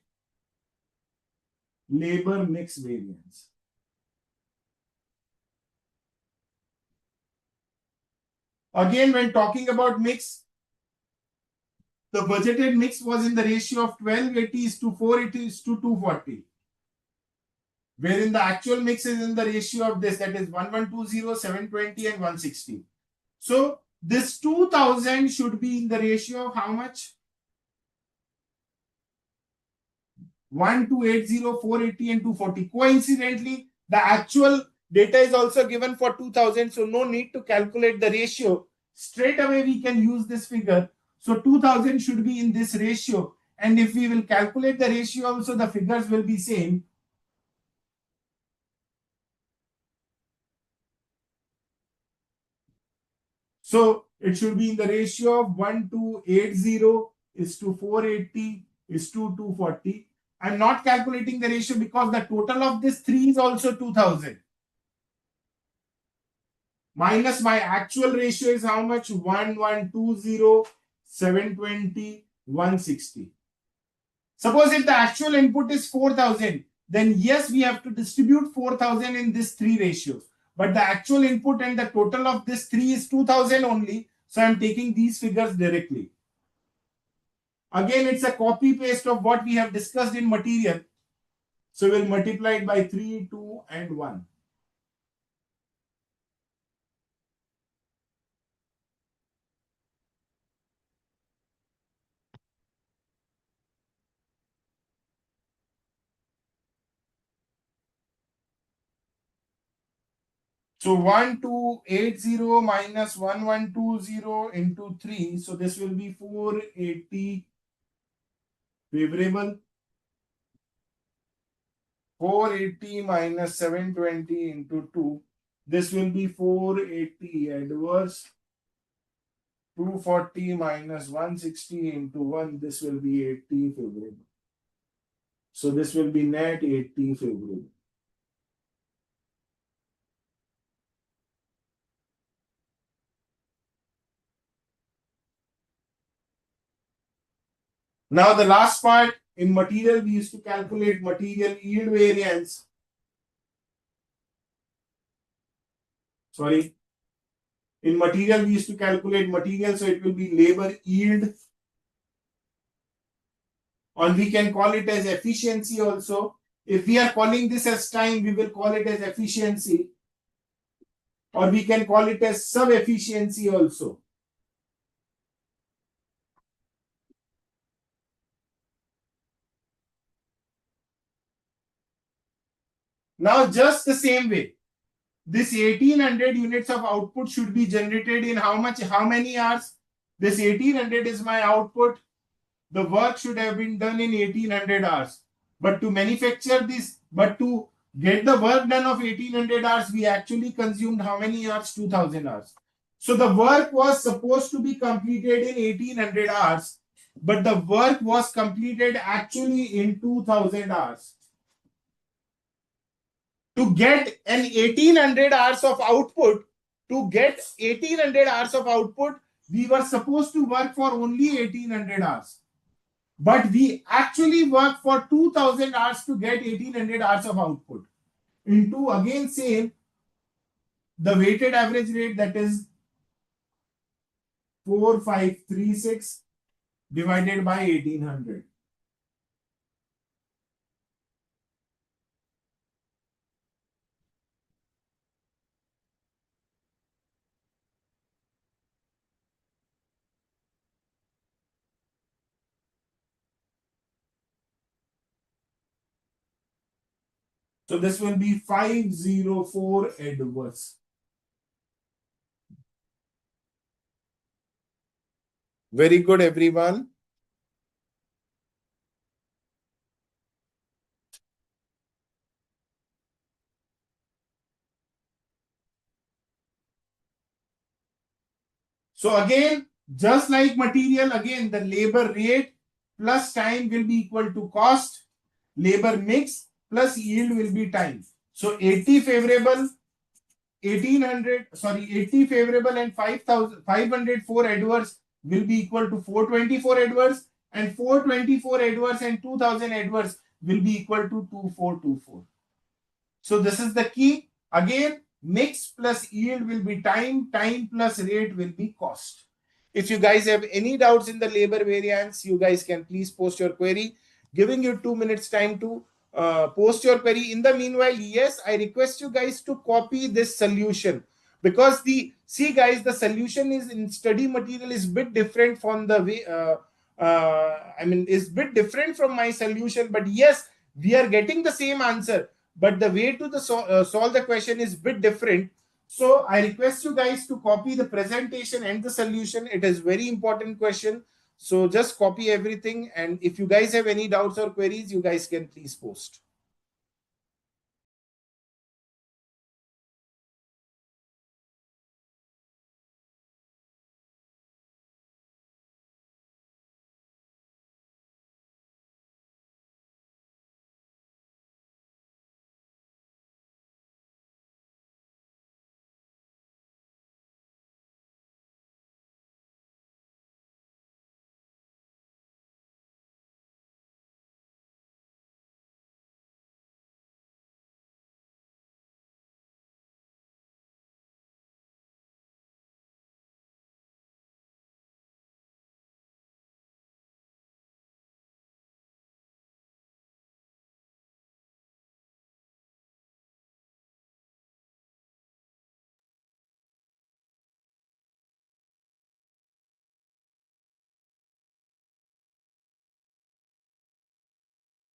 labor mix variance. Again, when talking about mix, the budgeted mix was in the ratio of 1280:480:240. Wherein the actual mix is in the ratio of this, that is 1120, 720, and 160. So this 2000 should be in the ratio of how much? 1280, 480, and 240. Coincidentally, the actual data is also given for 2000, so no need to calculate the ratio. Straight away, we can use this figure. So 2000 should be in this ratio. And if we will calculate the ratio also, the figures will be same. So it should be in the ratio of 1280:480:240. I'm not calculating the ratio because the total of this 3 is also 2000. Minus my actual ratio is how much? 1120, 720, 160. Suppose if the actual input is 4000, then yes, we have to distribute 4000 in this 3 ratios. But the actual input and the total of this 3 is 2000 only. So I'm taking these figures directly. Again, it's a copy paste of what we have discussed in material. So we'll multiply it by 3, 2, and 1. So 1280 minus 1120 into 3. So this will be 480 favorable. 480 minus 720 into 2. This will be 480 adverse. 240 minus 160 into 1. This will be 80 favorable. So this will be net 80 favorable. Now the last part, in material, we used to calculate material yield variance. Sorry. In material, we used to calculate material, so it will be labor yield. Or we can call it as efficiency also. If we are calling this as time, we will call it as efficiency. Or we can call it as sub-efficiency also. Now, just the same way, this 1800 units of output should be generated in how many hours? This 1800 is my output. The work should have been done in 1800 hours. But to get the work done of 1800 hours, we actually consumed how many hours? 2000 hours. So the work was supposed to be completed in 1800 hours, but the work was completed actually in 2000 hours. To get an 1800 hours of output, we were supposed to work for only 1800 hours. But we actually work for 2000 hours to get 1800 hours of output. Into again same, the weighted average rate, that is 4536 divided by 1800. So this will be 504 adverse. Very good, everyone. So again, just like material, again the labor rate plus time will be equal to cost. Labor mix plus yield will be time. So 80 favorable, 80 favorable and 504 adverse will be equal to 424 adverse, and 424 adverse and 2000 adverse will be equal to 2424. So this is the key. Again, mix plus yield will be time, time plus rate will be cost. If you guys have any doubts in the labor variance, you guys can please post your query. Giving you 2 minutes time to post your query. In the meanwhile, yes, I request you guys to copy this solution, because see guys, the solution is in study material is bit different from the way, is bit different from my solution, but yes, we are getting the same answer, but the way to solve the question is bit different. So I request you guys to copy the presentation and the solution. It is very important question. So just copy everything. And if you guys have any doubts or queries, you guys can please post.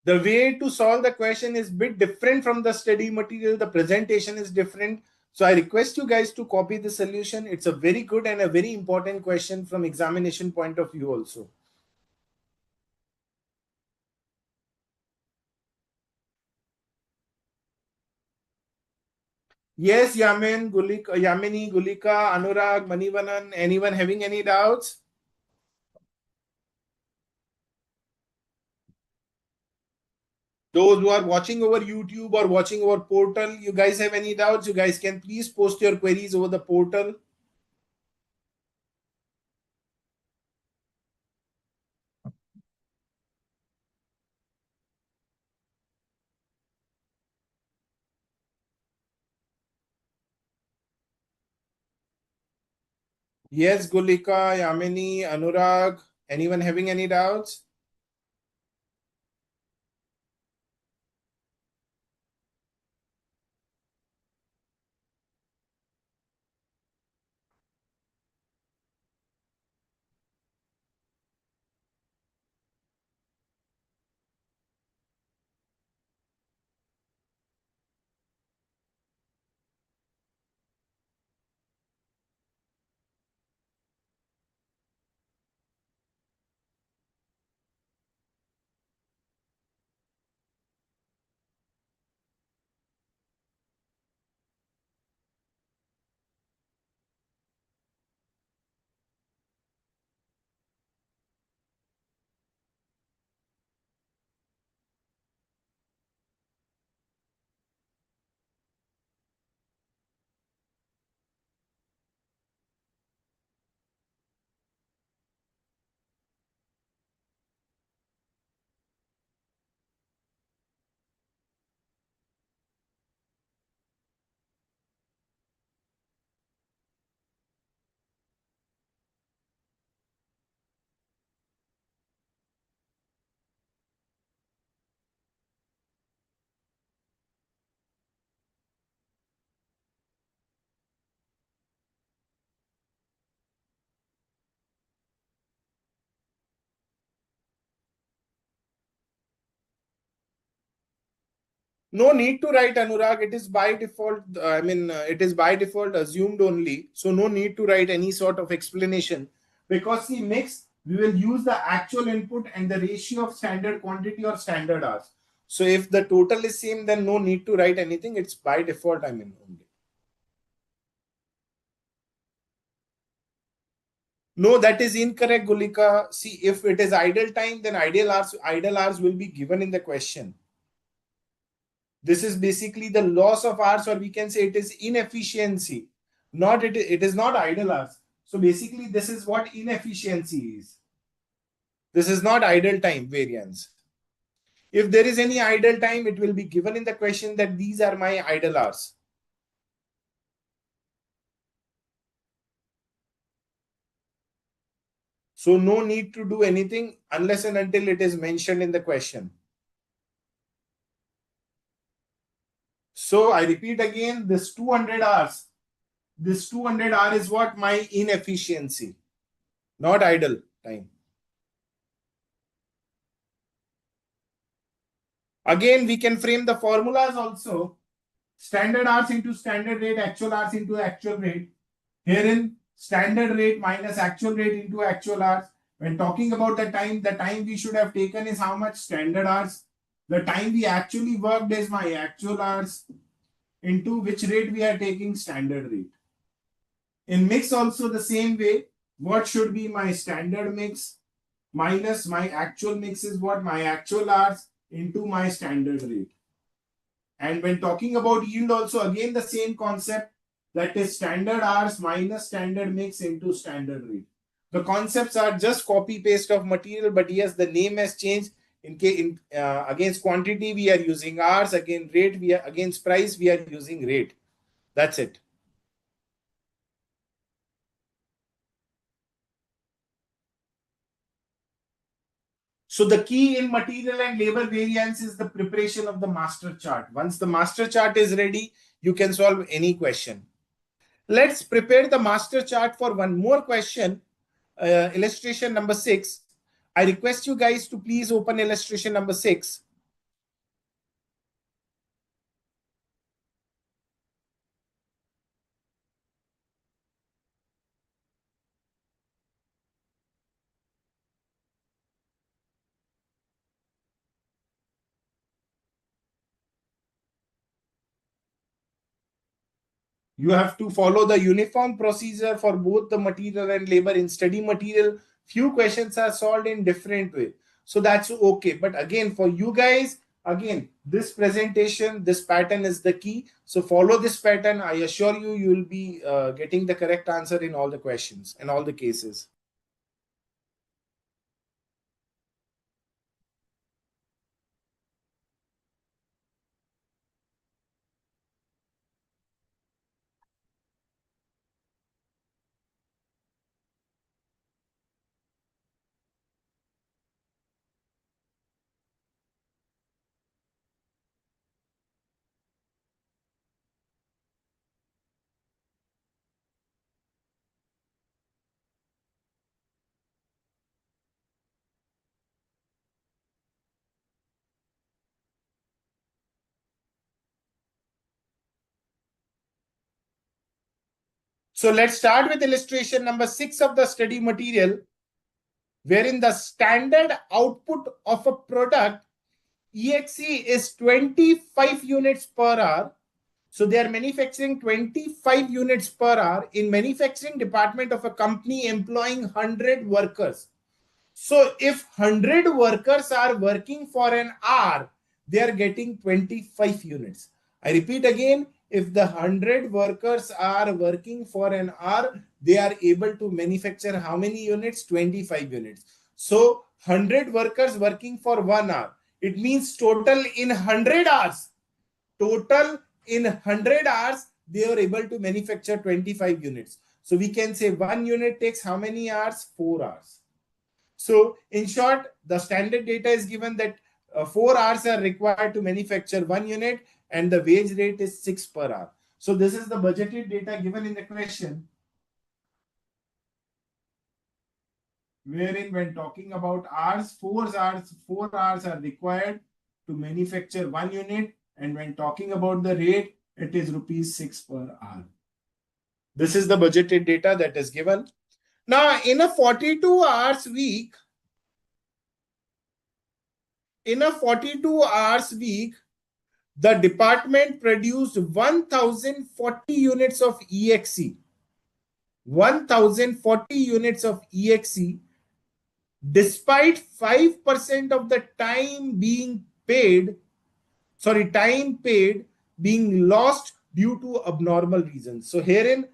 The way to solve the question is bit different from the study material. The presentation is different. So I request you guys to copy the solution. It's a very good and a very important question from examination point of view also. Yes, Yamini, Gulika, Anurag, Manivanan, anyone having any doubts? Those who are watching over YouTube or watching over portal, you guys have any doubts? You guys can please post your queries over the portal. Yes, Gulika, Yamini, Anurag, anyone having any doubts? No need to write, Anurag. It is by default. It is by default assumed only. So no need to write any sort of explanation, because the mix, we will use the actual input and the ratio of standard quantity or standard hours. So if the total is same, then no need to write anything. It's by default, only. No, that is incorrect, Gulika. See, if it is idle time, then idle hours will be given in the question. This is basically the loss of hours, or we can say it is inefficiency. It is not idle hours. So basically, this is what inefficiency is. This is not idle time variance. If there is any idle time, it will be given in the question that these are my idle hours. So no need to do anything unless and until it is mentioned in the question. So I repeat again, this 200 hours, this 200 hour is what my inefficiency, not idle time. Again, we can frame the formulas also. Standard hours into standard rate, actual hours into actual rate. Herein, standard rate minus actual rate into actual hours. When talking about the time we should have taken is how much? Standard hours. The time we actually worked is my actual hours into which rate we are taking? Standard rate. In mix also the same way. What should be my standard mix minus my actual mix is what? My actual hours into my standard rate. And when talking about yield also, again the same concept, that is standard hours minus standard mix into standard rate. The concepts are just copy paste of material, but yes, the name has changed. Against quantity we are using hours, against price we are using rate. That's it. So the key in material and labor variance is the preparation of the master chart. Once the master chart is ready, you can solve any question. Let's prepare the master chart for one more question. Illustration number 6. I request you guys to please open illustration number 6. You have to follow the uniform procedure for both the material and labor. In study material, few questions are solved in different way. So that's okay. But again, for you guys, again, this presentation, this pattern is the key. So follow this pattern. I assure you, you will be getting the correct answer in all the questions and all the cases. So let's start with illustration number 6 of the study material, wherein the standard output of a product EXE is 25 units per hour. So they are manufacturing 25 units per hour in manufacturing department of a company employing 100 workers. So if 100 workers are working for an hour, they are getting 25 units. I repeat again, if the 100 workers are working for an hour, they are able to manufacture how many units? 25 units. So 100 workers working for 1 hour. It means total in 100 hours. Total in 100 hours, they are able to manufacture 25 units. So we can say 1 unit takes how many hours? 4 hours. So in short, the standard data is given that 4 hours are required to manufacture 1 unit and the wage rate is 6 per hour. So this is the budgeted data given in the question, wherein when talking about hours, 4 hours are required to manufacture 1 unit, and when talking about the rate, it is rupees 6 per hour. This is the budgeted data that is given. Now, in a 42 hours week, the department produced 1040 units of EXE. 1040 units of EXE, despite 5% of the time paid being lost due to abnormal reasons. So herein,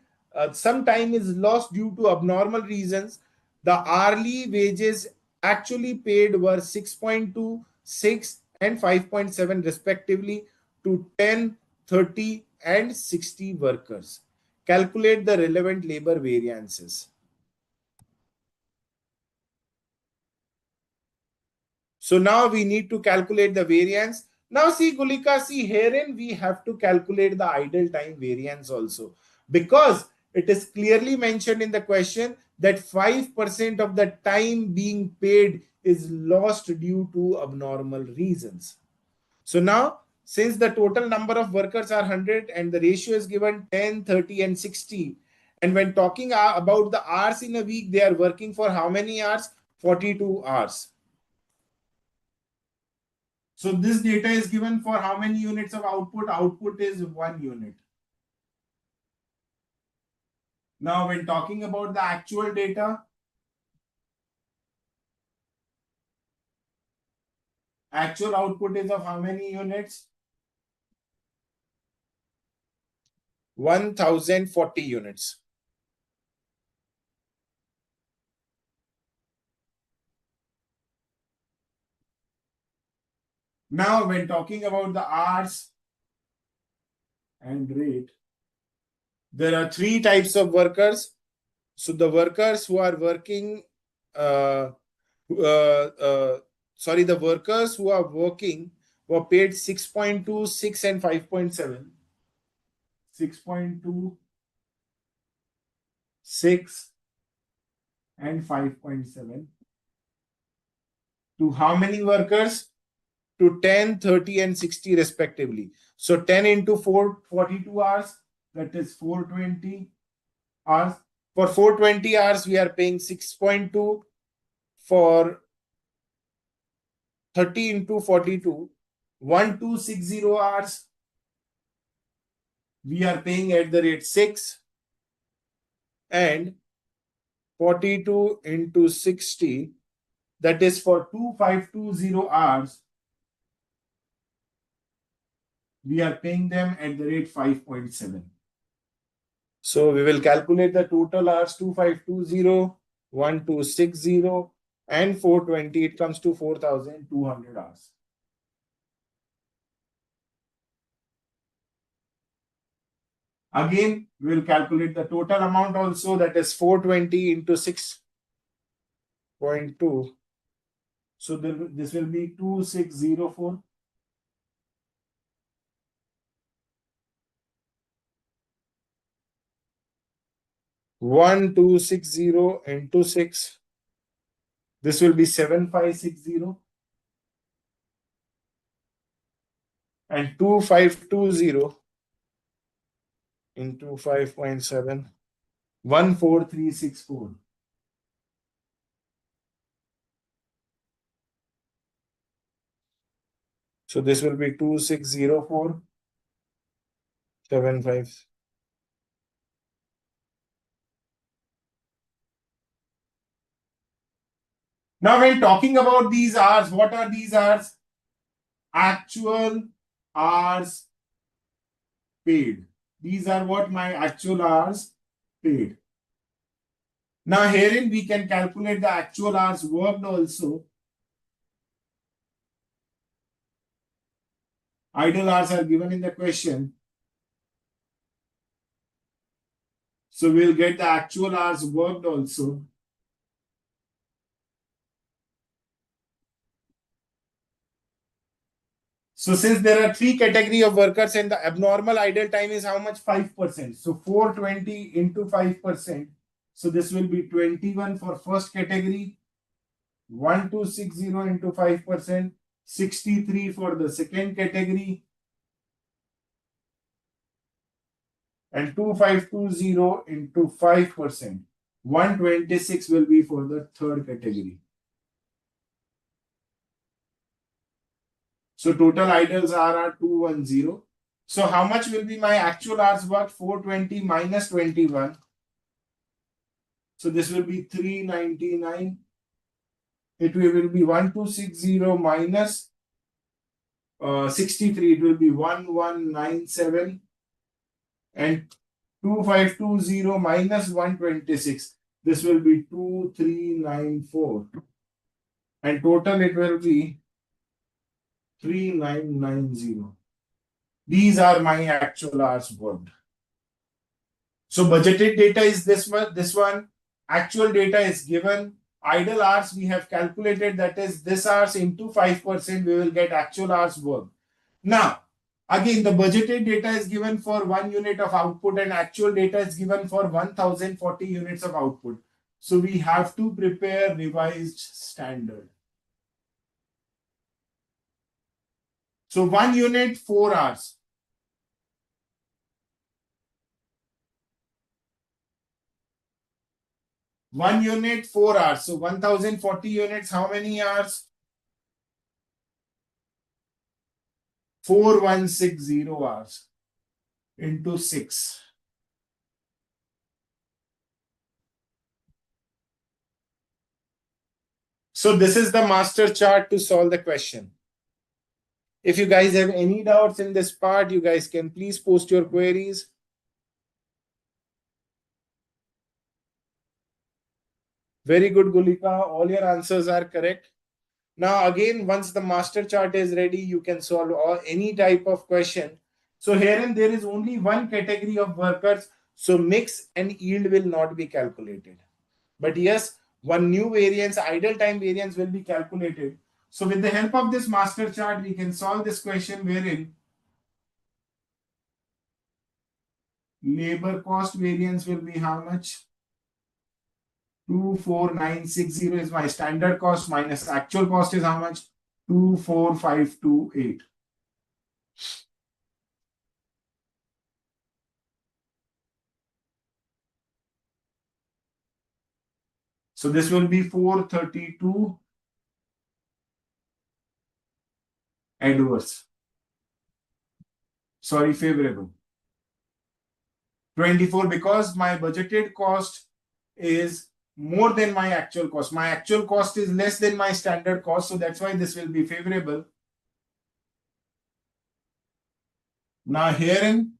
some time is lost due to abnormal reasons. The hourly wages actually paid were 6.2, 6, and 5.7 respectively to 10, 30, and 60 workers. Calculate the relevant labor variances. So now we need to calculate the variance. Now see Gulika, see herein we have to calculate the idle time variance also, because it is clearly mentioned in the question that 5% of the time being paid is lost due to abnormal reasons. So now, since the total number of workers are 100 and the ratio is given 10, 30, and 60, and when talking about the hours in a week, they are working for how many hours? 42 hours. So this data is given for how many units of output? Output is 1 unit. Now, when talking about the actual data, actual output is of how many units? 1040 units. Now, when talking about the hours and rate, there are 3 types of workers. So the workers who are working, the workers who are working were paid 6.2, 6, and 5.7. 6.2, 6, and 5.7. To how many workers? To 10, 30, and 60 respectively. So 10 into 42 hours, that is 420 hours. For 420 hours, we are paying 6.2. For 30 into 42, 1260 hours, we are paying at the rate 6, and 42 into 60, that is for 2520 hours, we are paying them at the rate 5.7. So we will calculate the total hours: 2520, 1260, and 420. It comes to 4200 hours. Again, we will calculate the total amount also, that is 420 into 6.2. So this will be 2604. One two six zero into 6. This will be 7560. And 2520 into 5.7, 14364. So this will be 2604.75. Now, when talking about these hours, what are these hours? Actual hours paid. These are what my actual hours paid. Now, herein we can calculate the actual hours worked also. Idle hours are given in the question. So we'll get the actual hours worked also. So since there are three category of workers and the abnormal idle time is how much? 5%. So 420 into 5%. So this will be 21 for first category. 1260 into 5%. 63 for the second category. And 2520 into 5%. 126 will be for the third category. So total idles are 210. So how much will be my actual hours worked? 420 minus 21. So this will be 399. It will be 1260 minus 63. It will be 1197. And 2520 minus 126. This will be 2394. And total it will be 3990. These are my actual hours worked. So budgeted data is this one. Actual data is given. Idle hours we have calculated, that is this hours into 5%, we will get actual hours worked. Now, again, the budgeted data is given for 1 unit of output and actual data is given for 1040 units of output. So we have to prepare revised standard. So 1 unit, 4 hours. 1 unit, 4 hours. So 1040 units, how many hours? 4160 hours into 6. So this is the master chart to solve the question. If you guys have any doubts in this part, you guys can please post your queries. Very good, Gulika. All your answers are correct. Now, again, once the master chart is ready, you can solve any type of question. So herein there is only one category of workers. So mix and yield will not be calculated. But yes, one new variance, idle time variance will be calculated. So with the help of this master chart, we can solve this question wherein labor cost variance will be how much? 24960 is my standard cost minus actual cost is how much? 24528. So this will be 432 adverse. Sorry, favorable. 24 because my budgeted cost is more than my actual cost. My actual cost is less than my standard cost. So that's why this will be favorable. Now herein,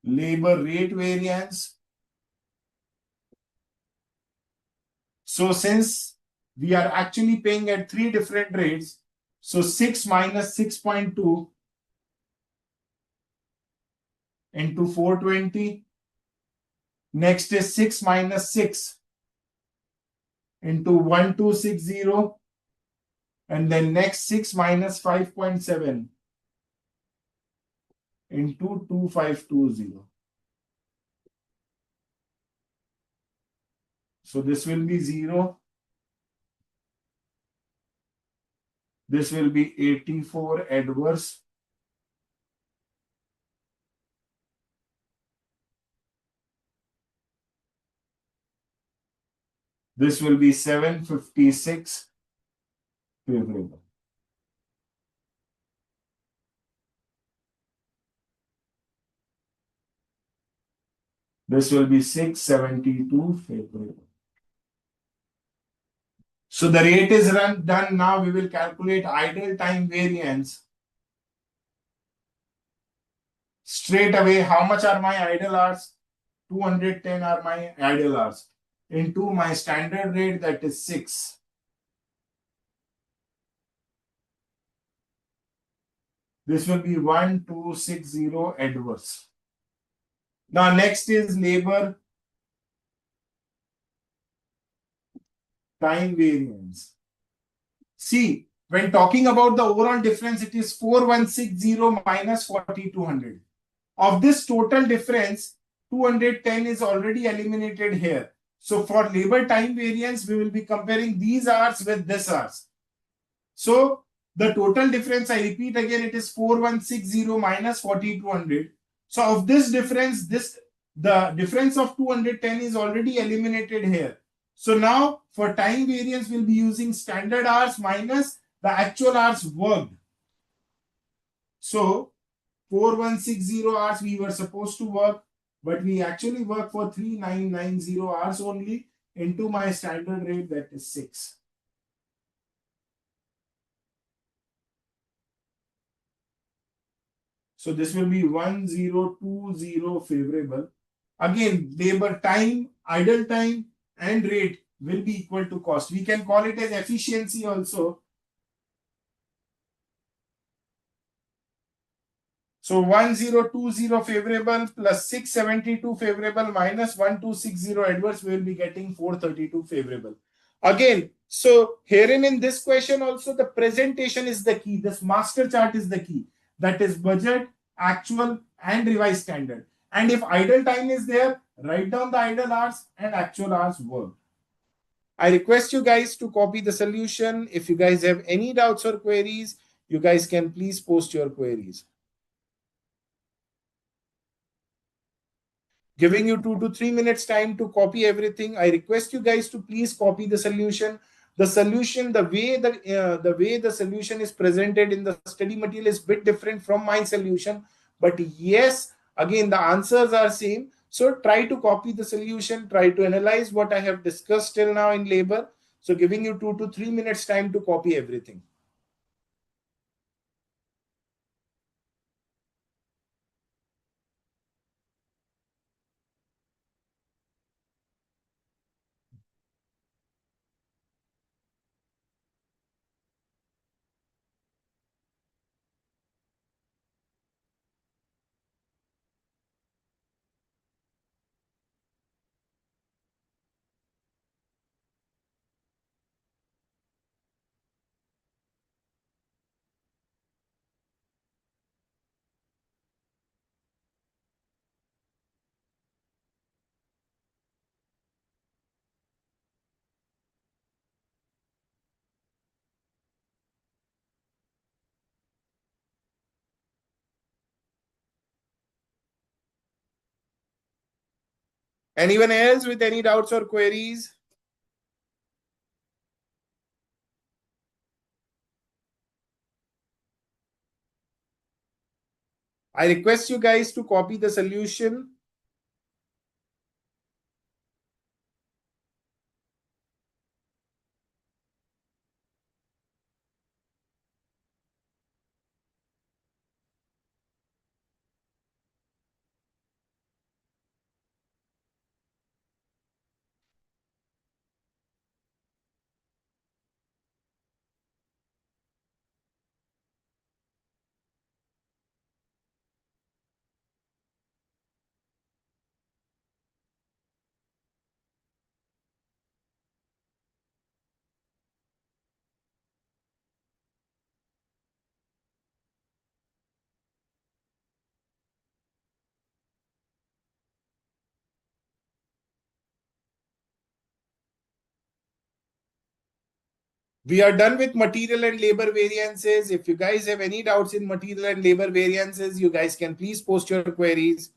labor rate variance. So since we are actually paying at 3 different rates, so 6 minus 6.2 into 420. Next is 6 minus 6 into 1260. And then next 6 minus 5.7 into 2520. So this will be 0. This will be 84 adverse. This will be 756 favorable. This will be 672 favorable. So the rate is done. Now we will calculate idle time variance. Straight away, how much are my idle hours? 210 are my idle hours into my standard rate, that is 6. This will be 1260 adverse. Now next is labor time variance. See, when talking about the overall difference, it is 4160 minus 4200. Of this total difference, 210 is already eliminated here. So for labor time variance, we will be comparing these hours with this hours. So the total difference, I repeat again, it is 4160 minus 4200. So of this difference, the difference of 210 is already eliminated here. So now for time variance, we'll be using standard hours minus the actual hours worked. So 4160 hours we were supposed to work, but we actually work for 3990 hours only into my standard rate, that is 6. So this will be 1020 favorable. Again, labor time, idle time, and rate will be equal to cost. We can call it as efficiency also. So 1020 favorable plus 672 favorable minus 1260 adverse, we will be getting 432 favorable. Again, so herein in this question also, the presentation is the key. This master chart is the key. That is budget, actual, and revised standard. And if idle time is there, write down the idle hours and actual hours worked. I request you guys to copy the solution. If you guys have any doubts or queries, you guys can please post your queries. Giving you 2 to 3 minutes time to copy everything. I request you guys to please copy the solution. The solution, the way the solution is presented in the study material is a bit different from my solution. But yes, again, the answers are same. So try to copy the solution, try to analyze what I have discussed till now in labor. So giving you 2 to 3 minutes time to copy everything. Anyone else with any doubts or queries? I request you guys to copy the solution. We are done with material and labor variances. If you guys have any doubts in material and labor variances, you guys can please post your queries.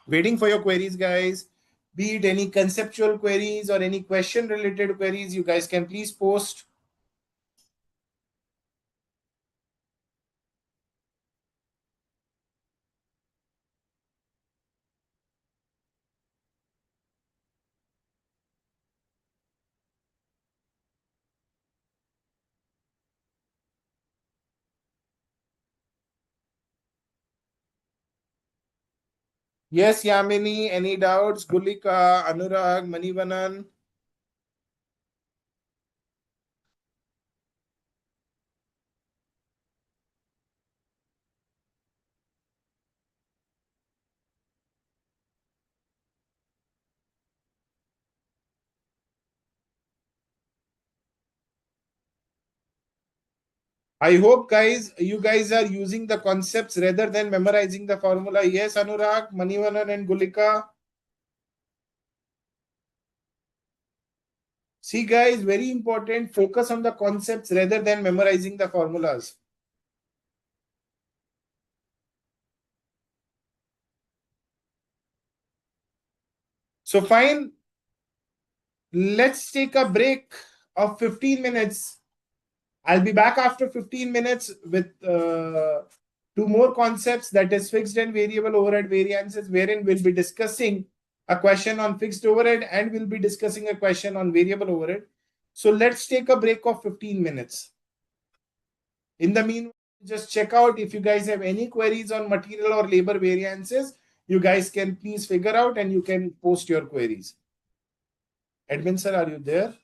Waiting for your queries, guys. Be it any conceptual queries or any question related queries, you guys can please post. Yes, Yamini, any doubts? Gulika, Anurag, Manivanan. I hope, guys, you guys are using the concepts rather than memorizing the formula. Yes, Anurag, Manivanan, and Gulika. See, guys, very important. Focus on the concepts rather than memorizing the formulas. So, fine. Let's take a break of 15 minutes. I'll be back after 15 minutes with two more concepts, that is fixed and variable overhead variances, wherein we'll be discussing a question on fixed overhead and we'll be discussing a question on variable overhead. So let's take a break of 15 minutes. In the meanwhile, just check out if you guys have any queries on material or labor variances, you guys can please figure out and you can post your queries. Admin sir, are you there?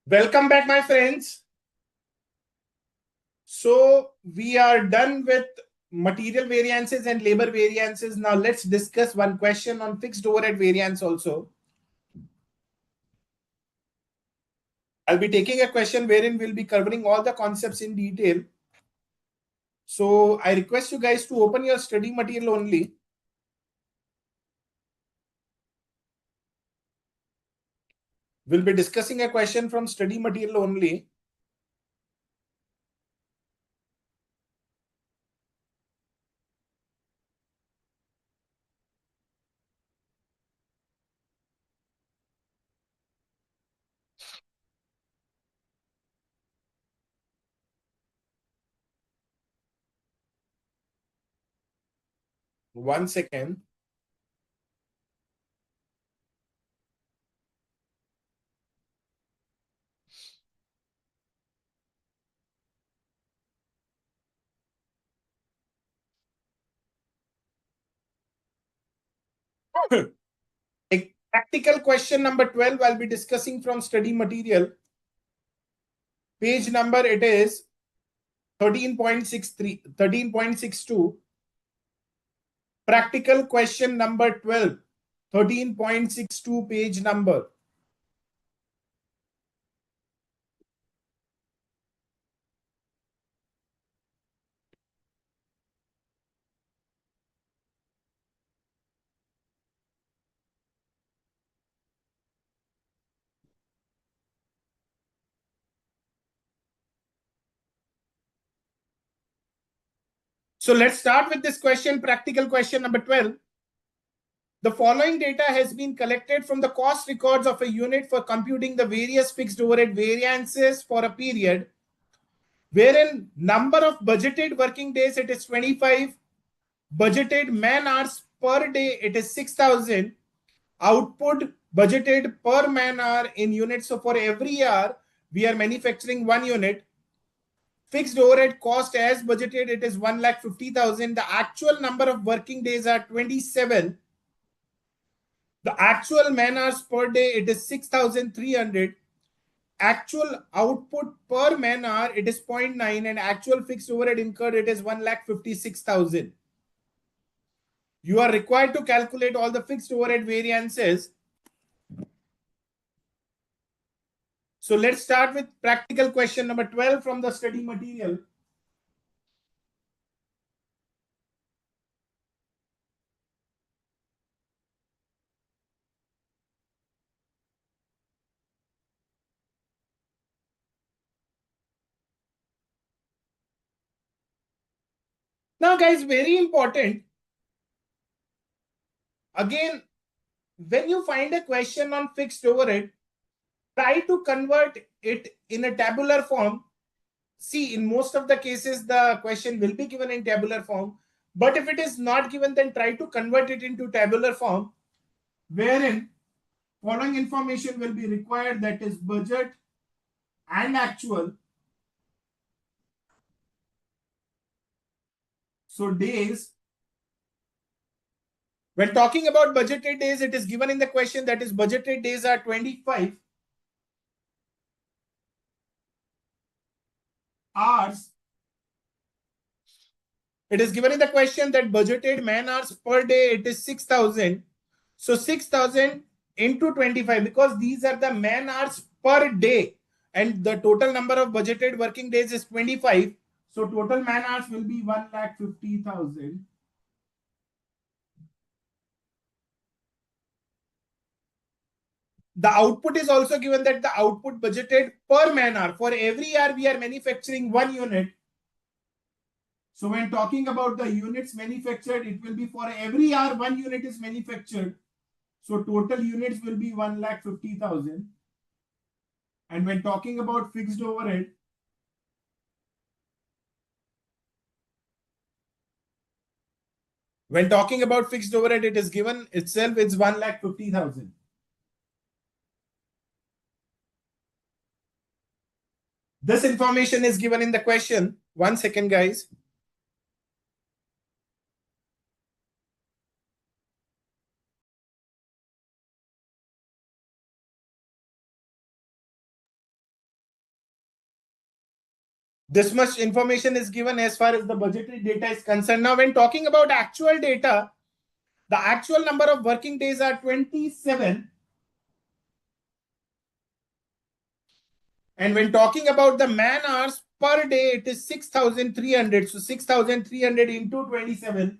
Welcome back, my friends. So we are done with material variances and labor variances. Now let's discuss one question on fixed overhead variance also. I'll be taking a question wherein we'll be covering all the concepts in detail. So I request you guys to open your study material only. We'll be discussing a question from study material only. One second. A practical question number 12 I'll be discussing from study material. Page number it is 13.63, 13.62. Practical question number 12, 13.62 page number. So let's start with this question, practical question number 12. The following data has been collected from the cost records of a unit for computing the various fixed overhead variances for a period wherein number of budgeted working days it is 25, budgeted man hours per day it is 6,000, output budgeted per man hour in units. So for every hour we are manufacturing 1 unit. Fixed overhead cost as budgeted it is 1,50,000. The actual number of working days are 27. The actual man hours per day it is 6,300. Actual output per man hour it is 0.9, and actual fixed overhead incurred it is 1,56,000. You are required to calculate all the fixed overhead variances. So let's start with practical question number 12 from the study material. Now, guys, very important. Again, when you find a question on fixed overhead, try to convert it in a tabular form. See, in most of the cases, the question will be given in tabular form. But if it is not given, then try to convert it into tabular form, wherein following information will be required, that is budget and actual. So days. When talking about budgeted days, it is given in the question that is budgeted days are 25 hours. It is given in the question that budgeted man hours per day it is 6,000. So 6,000 into 25, because these are the man hours per day and the total number of budgeted working days is 25. So total man hours will be 1,50,000. The output is also given that the output budgeted per man hour. For every hour we are manufacturing 1 unit. So when talking about the units manufactured, it will be for every hour 1 unit is manufactured. So total units will be 1,50,000. And when talking about fixed overhead, it is given itself, it's 1,50,000. This information is given in the question. One second, guys. This much information is given as far as the budgetary data is concerned. Now, when talking about actual data, the actual number of working days are 27. And when talking about the man hours per day, it is 6,300. So 6,300 into 27.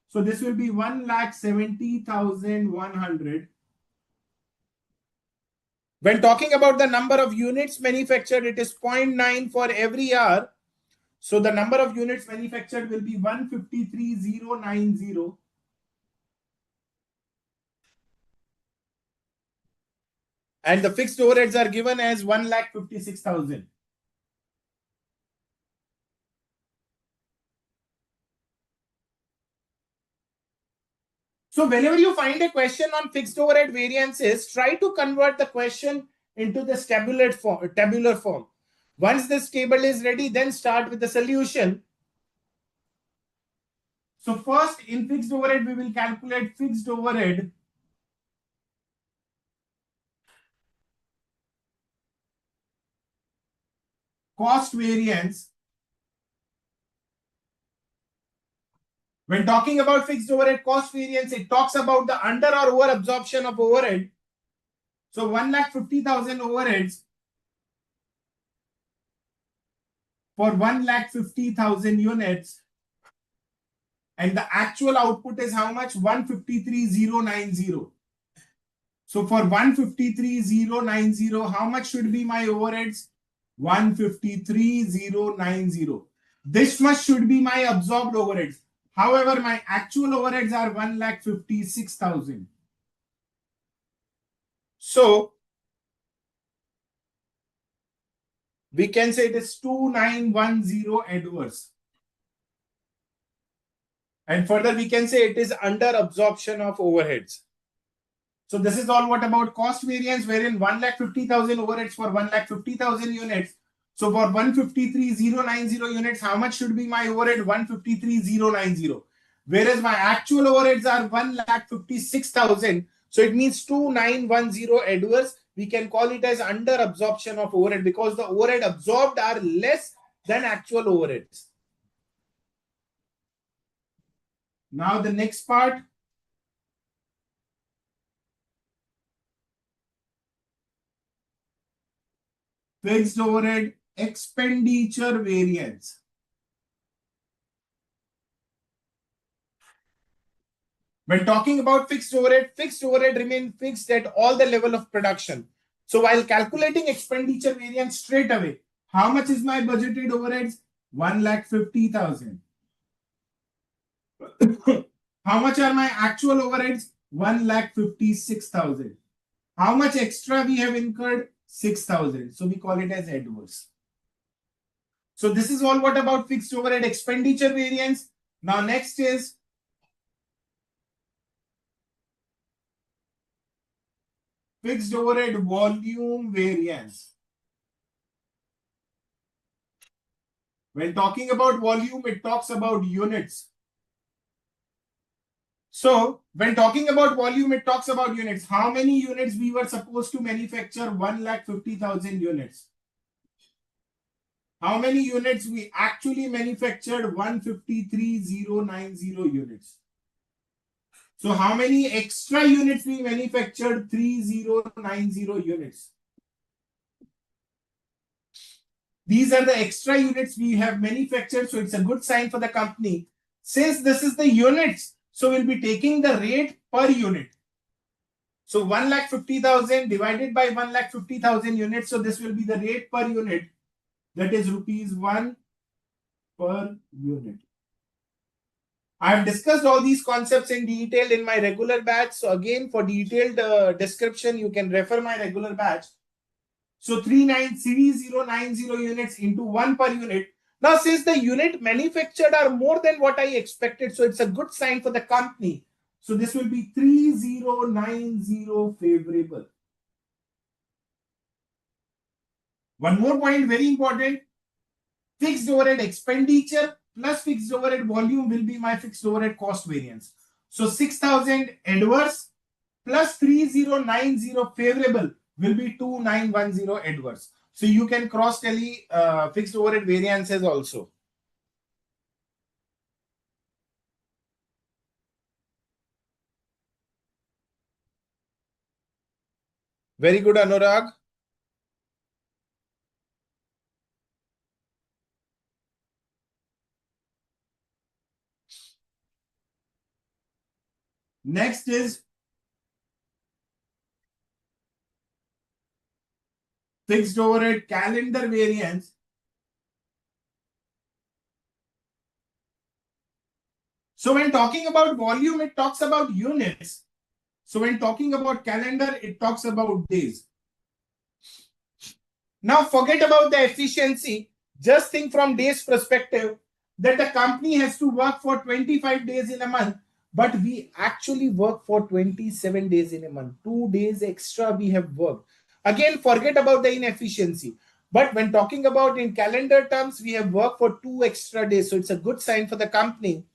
So this will be 1,70,100. When talking about the number of units manufactured, it is 0.9 for every hour. So the number of units manufactured will be 153,090. And the fixed overheads are given as 1,56,000. So whenever you find a question on fixed overhead variances, try to convert the question into the tabular form. Once this table is ready, then start with the solution. So first, in fixed overhead, we will calculate fixed overhead cost variance. When talking about fixed overhead cost variance, it talks about the under or over absorption of overhead. So 1,50,000 overheads for 1,50,000 units. And the actual output is how much? 153,090. So for 153,090, how much should be my overheads? 153,090. This much should be my absorbed overheads. However, my actual overheads are 1,56,000. So we can say it is 2,910 adverse. And further, we can say it is under absorption of overheads. So this is all what about cost variance, wherein 1,50,000 overheads for 1,50,000 units. So for 153,090 units, how much should be my overhead? 153,090. Whereas my actual overheads are 1,56,000. So it means 2,910 adverse. We can call it as under absorption of overhead because the overhead absorbed are less than actual overheads. Now the next part. Fixed overhead expenditure variance. When talking about fixed overhead remain fixed at all the level of production. So while calculating expenditure variance straight away, how much is my budgeted overheads? 1,50,000. How much are my actual overheads? 1,56,000. How much extra we have incurred? 6,000. So we call it as adverse. So this is all what about fixed overhead expenditure variance. Now next is fixed overhead volume variance. When talking about volume, it talks about units. So when talking about volume, it talks about units. How many units we were supposed to manufacture? 1,50,000 units. How many units we actually manufactured? 153,090 units. So how many extra units we manufactured? 3,090 units. These are the extra units we have manufactured. So it's a good sign for the company. Since this is the units, so we'll be taking the rate per unit. So 1,50,000 divided by 1,50,000 units. So this will be the rate per unit. That is ₹1 per unit. I have discussed all these concepts in detail in my regular batch. So again, for detailed description, you can refer my regular batch. So 3,93090 units into 1 per unit. Now, since the unit manufactured are more than what I expected, so it's a good sign for the company. So this will be 3,090 favorable. One more point, very important. Fixed overhead expenditure plus fixed overhead volume will be my fixed overhead cost variance. So 6,000 adverse plus 3,090 favorable will be 2,910 adverse. So you can cross tally fixed overhead variances also. Very good, Anurag. Next is fixed overhead calendar variance. So when talking about volume, it talks about units. So when talking about calendar, it talks about days. Now forget about the efficiency. Just think from days perspective that the company has to work for 25 days in a month, but we actually work for 27 days in a month. 2 days extra we have worked. Again, forget about the inefficiency. But when talking about in calendar terms, we have worked for 2 extra days. So it's a good sign for the company.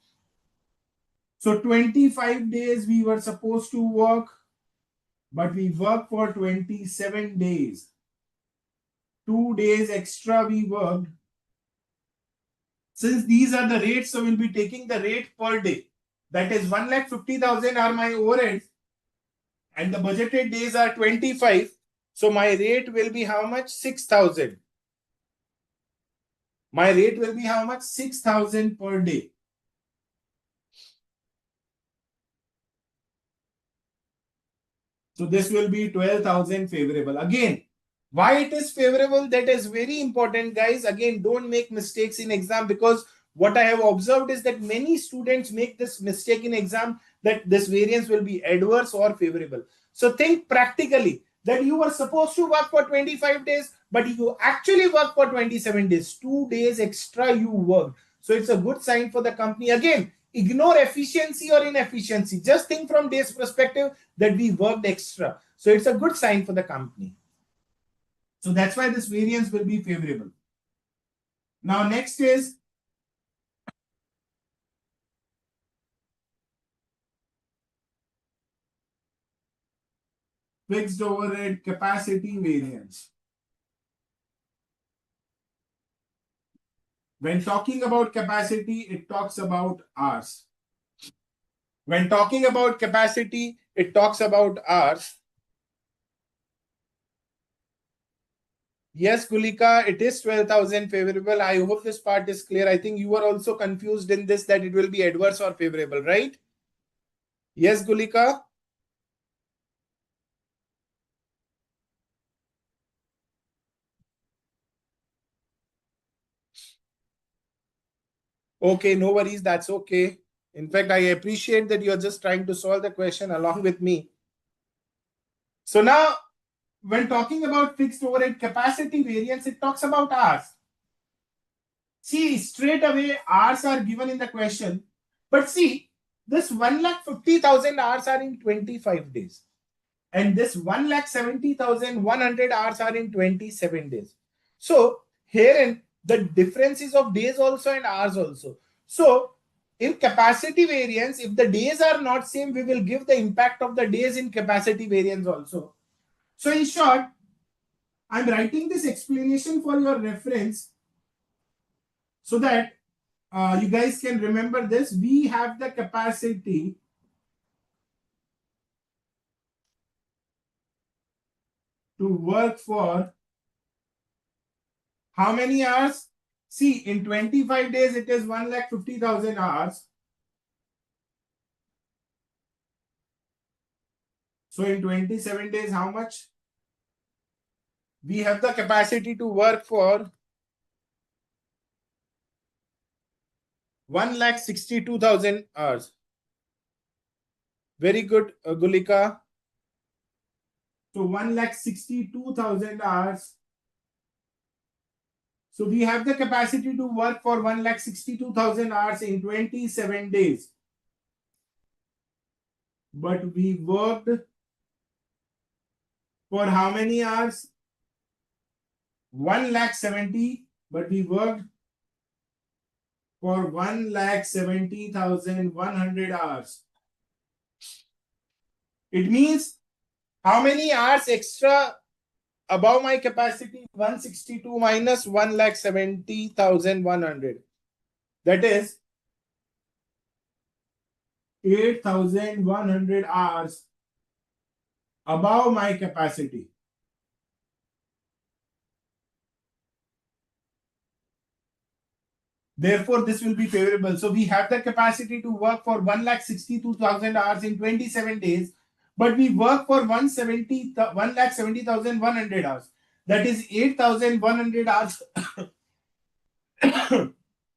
So 25 days we were supposed to work, but we worked for 27 days. 2 days extra we worked. Since these are the rates, so we'll be taking the rate per day. That is 1,50,000 are my overheads, and the budgeted days are 25. So my rate will be how much? 6,000. My rate will be how much? 6,000 per day. So this will be 12,000 favorable. Again, why it is favorable? That is very important, guys. Again, don't make mistakes in exam, because what I have observed is that many students make this mistake in exam, that this variance will be adverse or favorable. So think practically that you were supposed to work for 25 days, but you actually work for 27 days. 2 days extra you worked. So it's a good sign for the company. Again, ignore efficiency or inefficiency. Just think from days perspective that we worked extra. So it's a good sign for the company. So that's why this variance will be favorable. Now next is fixed overhead capacity variance. When talking about capacity, it talks about hours. When talking about capacity, it talks about hours. Yes, Gulika, it is 12,000 favorable. I hope this part is clear. I think you were also confused in this, that it will be adverse or favorable, right? Yes, Gulika? Okay, no worries. That's okay. In fact, I appreciate that you're just trying to solve the question along with me. So now, when talking about fixed overhead capacity variance, it talks about hours. See, straight away, hours are given in the question. But see, this 1,50,000 hours are in 25 days. And this 1,70,100 hours are in 27 days. So, herein, the differences of days also and hours also. So, in capacity variance, if the days are not same, we will give the impact of the days in capacity variance also. So, in short, I'm writing this explanation for your reference so that you guys can remember this. We have the capacity to work for how many hours? See, in 25 days, it is 1,50,000 hours. So in 27 days, how much? We have the capacity to work for 1,62,000 hours. Very good, Gulika. So 1,62,000 hours. So we have the capacity to work for 1,62,000 hours in 27 days. But we worked for how many hours? 1,70,000, but we worked for 1,70,100 hours. It means how many hours extra above my capacity 162 minus 1,70,100. That is 8,100 hours above my capacity. Therefore, this will be favorable. So we have the capacity to work for 1,62,000 hours in 27 days, but we work for 1,70,100 hours. That is 8,100 hours.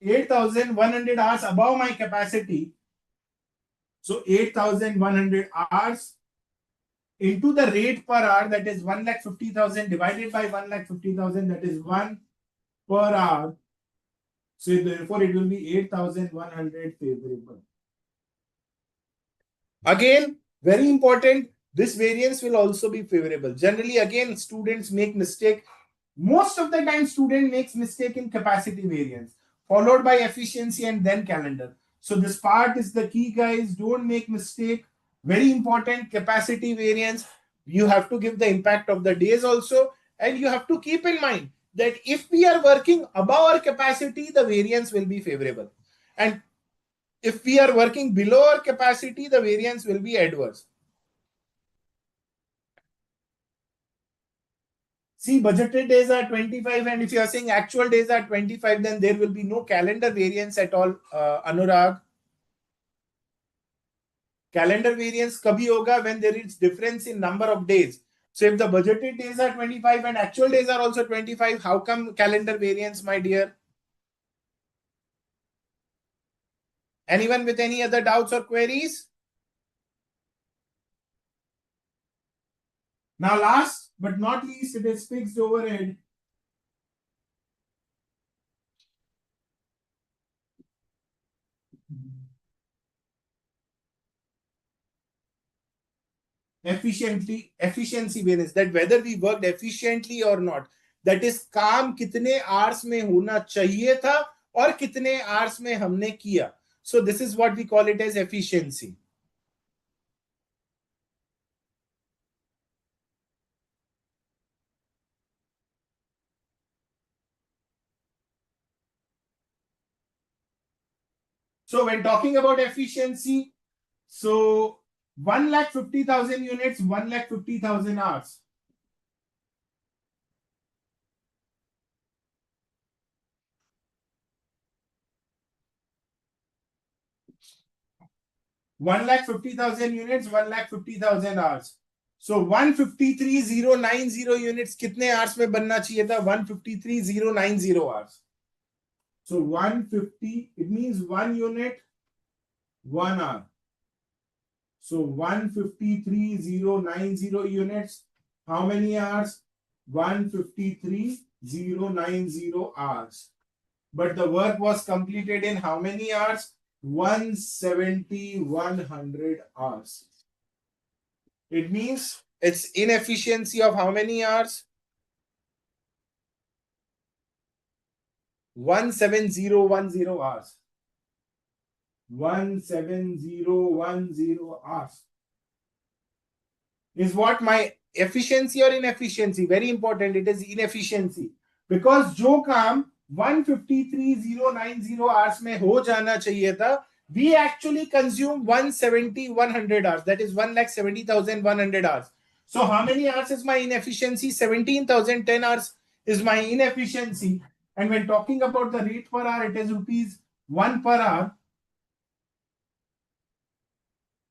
8,100 hours above my capacity. So 8,100 hours into the rate per hour, that is 1,50,000 divided by 1,50,000, that is 1 per hour. So therefore it will be 8,100 favorable. Again, very important, this variance will also be favorable. Generally, again, students make mistake. Most of the time, student makes mistake in capacity variance, followed by efficiency and then calendar. So this part is the key, guys. Don't make mistake. Very important, capacity variance. You have to give the impact of the days also. And you have to keep in mind that if we are working above our capacity, the variance will be favorable. And if we are working below our capacity, the variance will be adverse. See, budgeted days are 25, and if you are saying actual days are 25, then there will be no calendar variance at all, Anurag. Calendar variance kabhi hoga when there is difference in number of days. So if the budgeted days are 25 and actual days are also 25, how come calendar variance, my dear? Anyone with any other doubts or queries? Now, last but not least, it is fixed overhead. Efficiency variance, that whether we worked efficiently or not, that is काम कितने hours में होना चाहिए था और कितने hours में हमने किया. So this is what we call it as efficiency. So when talking about efficiency, so 1,50,000 units, 1,50,000 hours. One lakh 50,000 units, 1,50,000 hours. So 153,090 units कितने hours में बनना चाहिए था? 153,090 hours. So 150, it means 1 unit, 1 hour. So 153,090 units. How many hours? 153,090 hours. But the work was completed in how many hours? 170,100 hours. It means it's inefficiency of how many hours? 17010 hours. 17010 hours. Is what my efficiency or inefficiency? Very important, it is inefficiency. Because जो काम 153,090 hours में हो जाना चाहिए था, we actually consume 170,100 hours. That is 1,70,100 hours. So how many hours is my inefficiency? 17,010 hours is my inefficiency. And when talking about the rate per hour, it is rupees 1 per hour.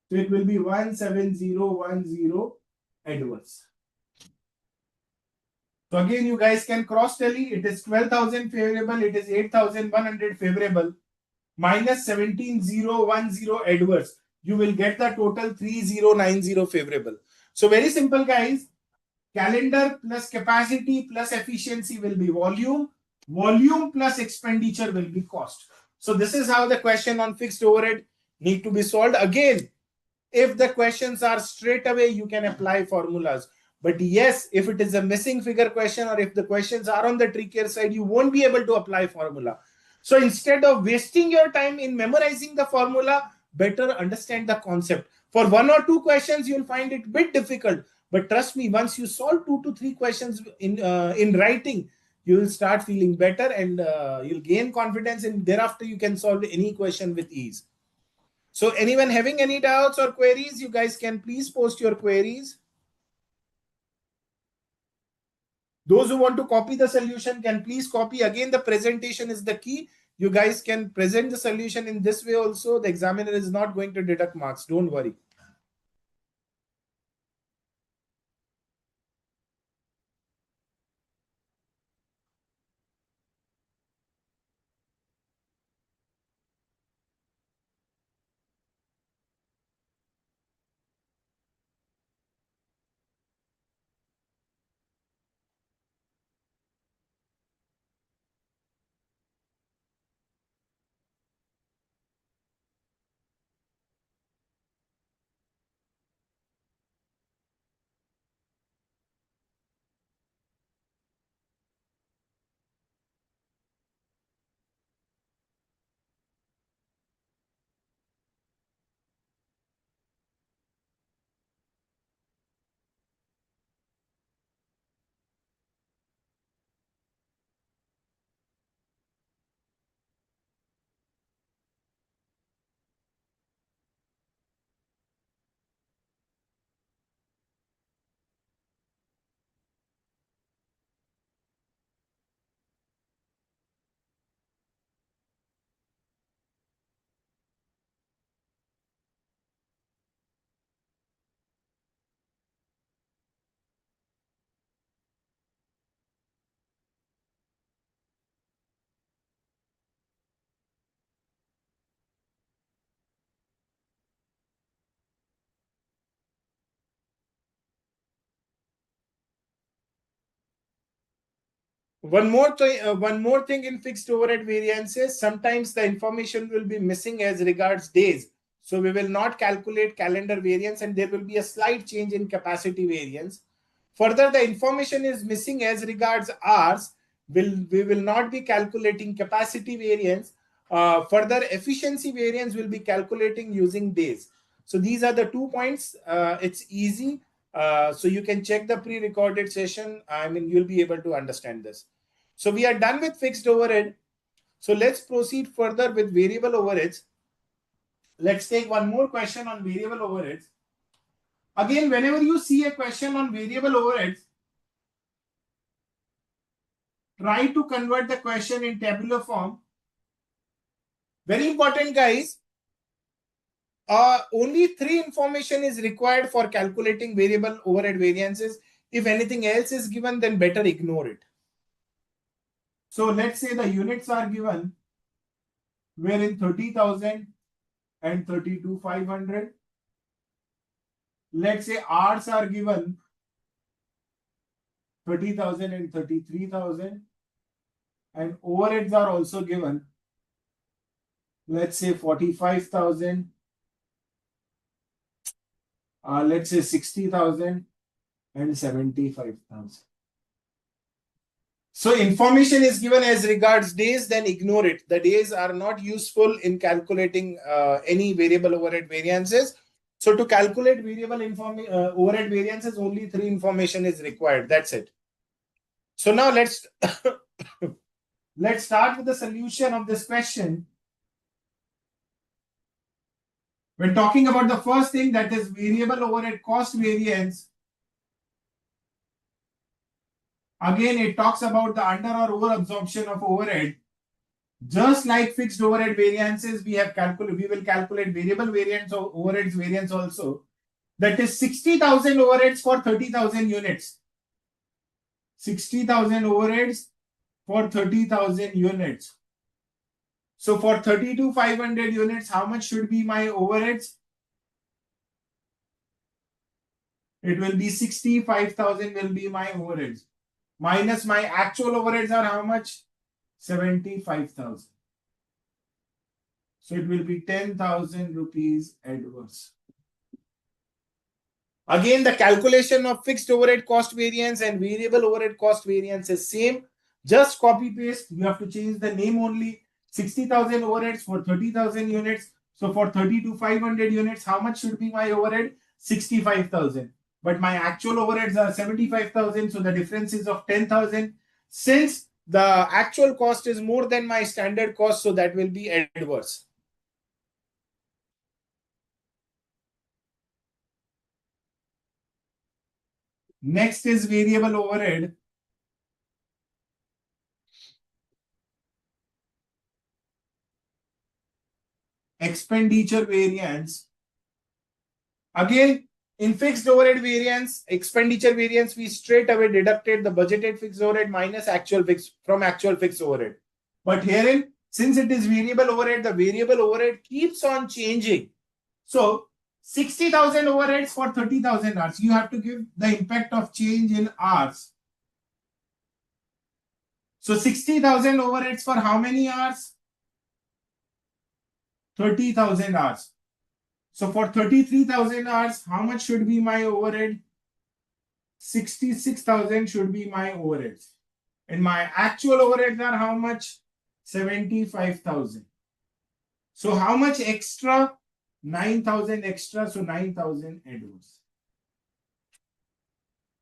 So it will be 17010 adverse. So again, you guys can cross tally. It is 12,000 favorable. It is 8,100 favorable. Minus 17,010 adverse. You will get the total 3,090 favorable. So very simple, guys. Calendar plus capacity plus efficiency will be volume. Volume plus expenditure will be cost. So this is how the question on fixed overhead need to be solved. Again, if the questions are straight away, you can apply formulas. But yes, if it is a missing figure question or if the questions are on the trickier side, you won't be able to apply formula. So instead of wasting your time in memorizing the formula, better understand the concept. For 1 or 2 questions, you'll find it a bit difficult. But trust me, once you solve 2 to 3 questions in writing, you will start feeling better, and you'll gain confidence, and thereafter you can solve any question with ease. So anyone having any doubts or queries, you guys can please post your queries. Those who want to copy the solution can please copy. Again, the presentation is the key. You guys can present the solution in this way also. The examiner is not going to deduct marks. Don't worry. One more thing in fixed overhead variances, sometimes the information will be missing as regards days. So we will not calculate calendar variance, and there will be a slight change in capacity variance. Further, the information is missing as regards hours. We will not be calculating capacity variance. Further, efficiency variance will be calculating using days. So these are the 2 points. It's easy. So you can check the pre-recorded session. I mean, you'll be able to understand this. So we are done with fixed overhead. So let's proceed further with variable overheads. Let's take one more question on variable overheads. Again, whenever you see a question on variable overheads, try to convert the question in tabular form. Very important, guys. Only 3 information is required for calculating variable overhead variances. If anything else is given, then better ignore it. So let's say the units are given wherein 30,000 and 32,500. Let's say hours are given 30,000 and 33,000, and overheads are also given. Let's say 45,000. Let's say 60,000 and 75,000. So information is given as regards days, then ignore it. The days are not useful in calculating any variable overhead variances. So to calculate variable overhead variances, only 3 information is required. That's it. So now let's let's start with the solution of this question. When talking about the first thing, that is variable overhead cost variance, again it talks about the under or over absorption of overhead. Just like fixed overhead variances, we will calculate variable variance or overheads variance also. That is 60,000 overheads for 30,000 units. 60,000 overheads for 30,000 units. So for 32,500 units, how much should be my overheads? It will be 65,000 will be my overheads. Minus my actual overheads are how much? 75,000. So it will be 10,000 rupees adverse. Again, the calculation of fixed overhead cost variance and variable overhead cost variance is same. Just copy paste. You have to change the name only. 60,000 overheads for 30,000 units. So for 32,500 units, how much should be my overhead? 65,000. but my actual overheads are 75,000. So the difference is of 10,000. Since the actual cost is more than my standard cost, so that will be adverse. Next is variable overhead. Expenditure variance. Again, in fixed overhead variance, expenditure variance, we straight away deducted the budgeted fixed overhead minus actual fixed from actual fixed overhead. But herein, since it is variable overhead, the variable overhead keeps on changing. So 60,000 overheads for 30,000 hours. You have to give the impact of change in hours. So 60,000 overheads for how many hours? 30,000 hours. So for 33,000 hours, how much should be my overhead? 66,000 should be my overheads. And my actual overheads are how much? 75,000. So how much extra? 9,000 extra. So 9,000 adverse.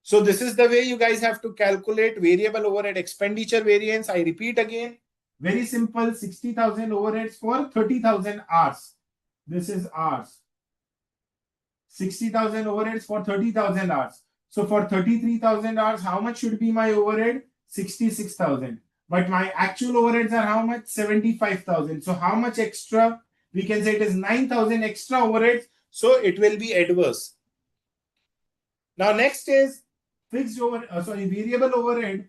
So this is the way you guys have to calculate variable overhead expenditure variance. I repeat again, very simple, 60,000 overheads for 30,000 hours. This is hours. 60,000 overheads for 30,000 hours. So for 33,000 hours, how much should be my overhead? 66,000. But my actual overheads are how much? 75,000. So how much extra? We can say it is 9,000 extra overheads. So it will be adverse. Now next is fixed variable overhead.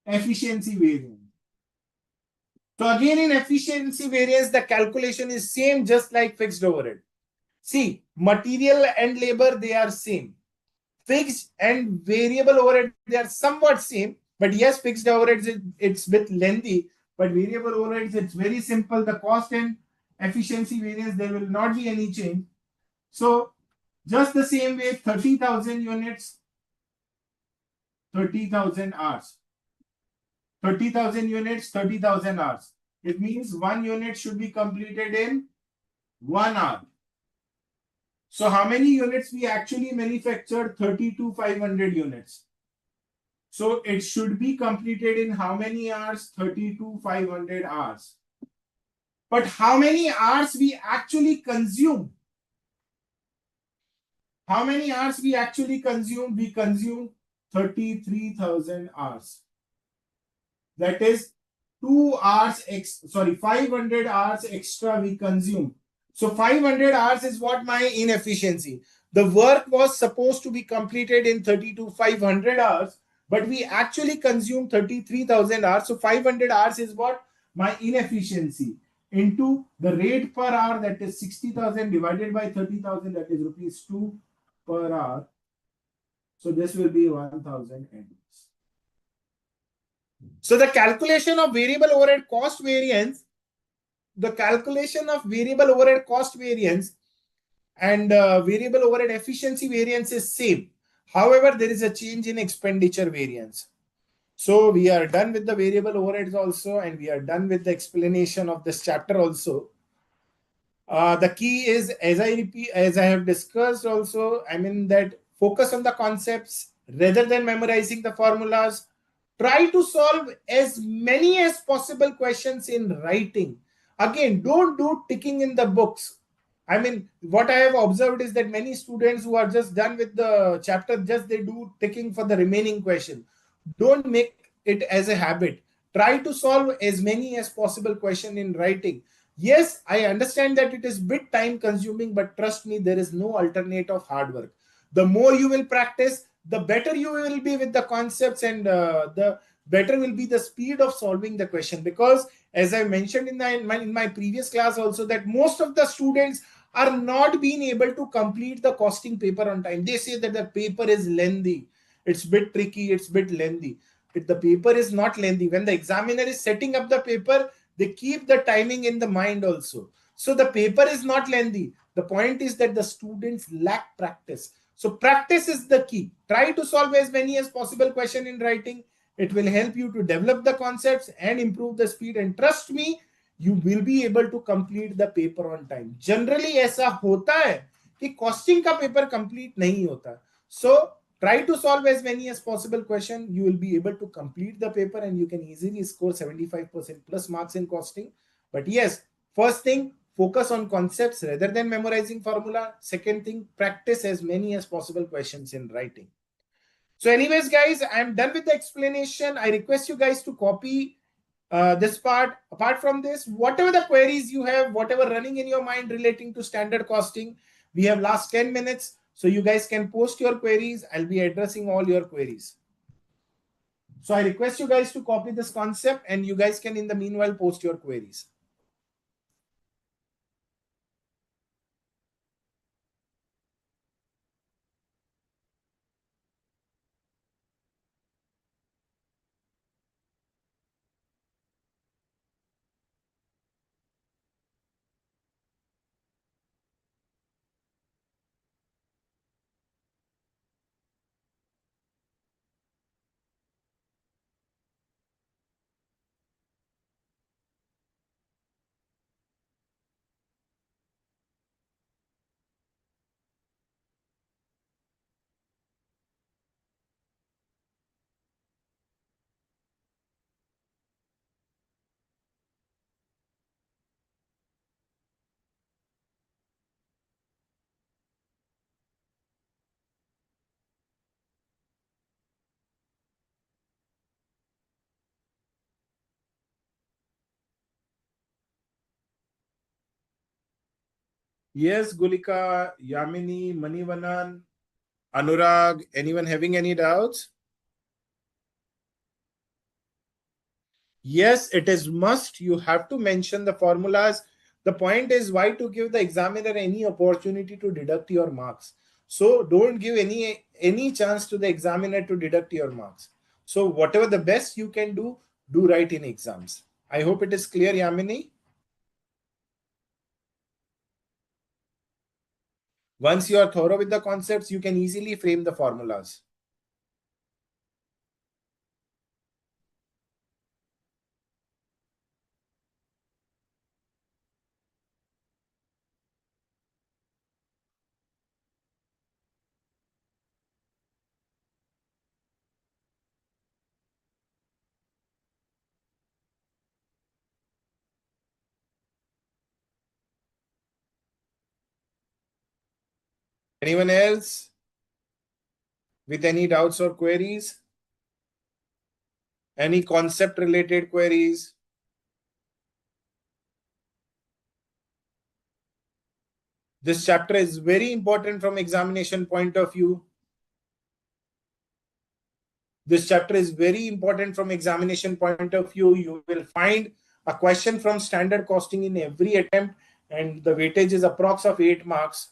Efficiency variance. So again, in efficiency variance, the calculation is same, just like fixed overhead. See, material and labor, they are same. Fixed and variable overhead, they are somewhat same. But yes, fixed overheads, it's a bit lengthy. But variable overheads, it's very simple. The cost and efficiency variance, there will not be any change. So just the same way, 30,000 units, 30,000 hours. 30,000 units, 30,000 hours. It means 1 unit should be completed in 1 hour. So how many units we actually manufactured? 32,500 units. So it should be completed in how many hours? 32,500 hours. But how many hours we actually consume? How many hours we actually consume? We consume 33,000 hours. That is 500 hours extra we consume. So 500 hours is what my inefficiency. The work was supposed to be completed in 32,500 hours, but we actually consume 33,000 hours. So 500 hours is what? My inefficiency into the rate per hour, that is 60,000 divided by 30,000, that is rupees 2 per hour. So this will be 1,000 hours. So the calculation of variable overhead cost variance, and variable overhead efficiency variance is same. However, there is a change in expenditure variance. So we are done with the variable overheads also, and we are done with the explanation of this chapter also. The key is, as I have discussed also, that focus on the concepts rather than memorizing the formulas. Try to solve as many as possible questions in writing. Again, don't do ticking in the books. What I have observed is that many students who are just done with the chapter, they do ticking for the remaining question. Don't make it as a habit. Try to solve as many as possible question in writing. Yes, I understand that it is bit time consuming, but trust me, there is no alternate of hard work. The more you will practice, the better you will be with the concepts, and the better will be the speed of solving the question. Because as I mentioned in my previous class also, that most of the students are not being able to complete the costing paper on time. They say that the paper is lengthy. It's a bit tricky. It's a bit lengthy. If the paper is not lengthy, when the examiner is setting up the paper, they keep the timing in the mind also. So the paper is not lengthy. The point is that the students lack practice. So practice is the key. Try to solve as many as possible question in writing. It will help you to develop the concepts and improve the speed. And trust me, you will be able to complete the paper on time. Generally ऐसा होता है कि costing का paper complete नहीं होता. So try to solve as many as possible question. You will be able to complete the paper and you can easily score 75% plus marks in costing. But yes, first thing, focus on concepts rather than memorizing formula. Second thing, practice as many as possible questions in writing. So anyways, guys, I'm done with the explanation. I request you guys to copy this part. Apart from this, whatever the queries you have, whatever running in your mind relating to standard costing, we have last 10 minutes. So you guys can post your queries. I'll be addressing all your queries. So I request you guys to copy this concept and you guys can in the meanwhile post your queries. Yes, Gulika, Yamini, Manivanan, Anurag, anyone having any doubts? Yes, it is must. You have to mention the formulas. The point is why to give the examiner any opportunity to deduct your marks. So don't give any chance to the examiner to deduct your marks. So whatever the best you can do right in exams. I hope it is clear, Yamini. Once you are thorough with the concepts, you can easily frame the formulas. Anyone else with any doubts or queries? Any concept related queries? This chapter is very important from examination point of view. This chapter is very important from examination point of view. You will find a question from standard costing in every attempt and the weightage is approx of 8 marks.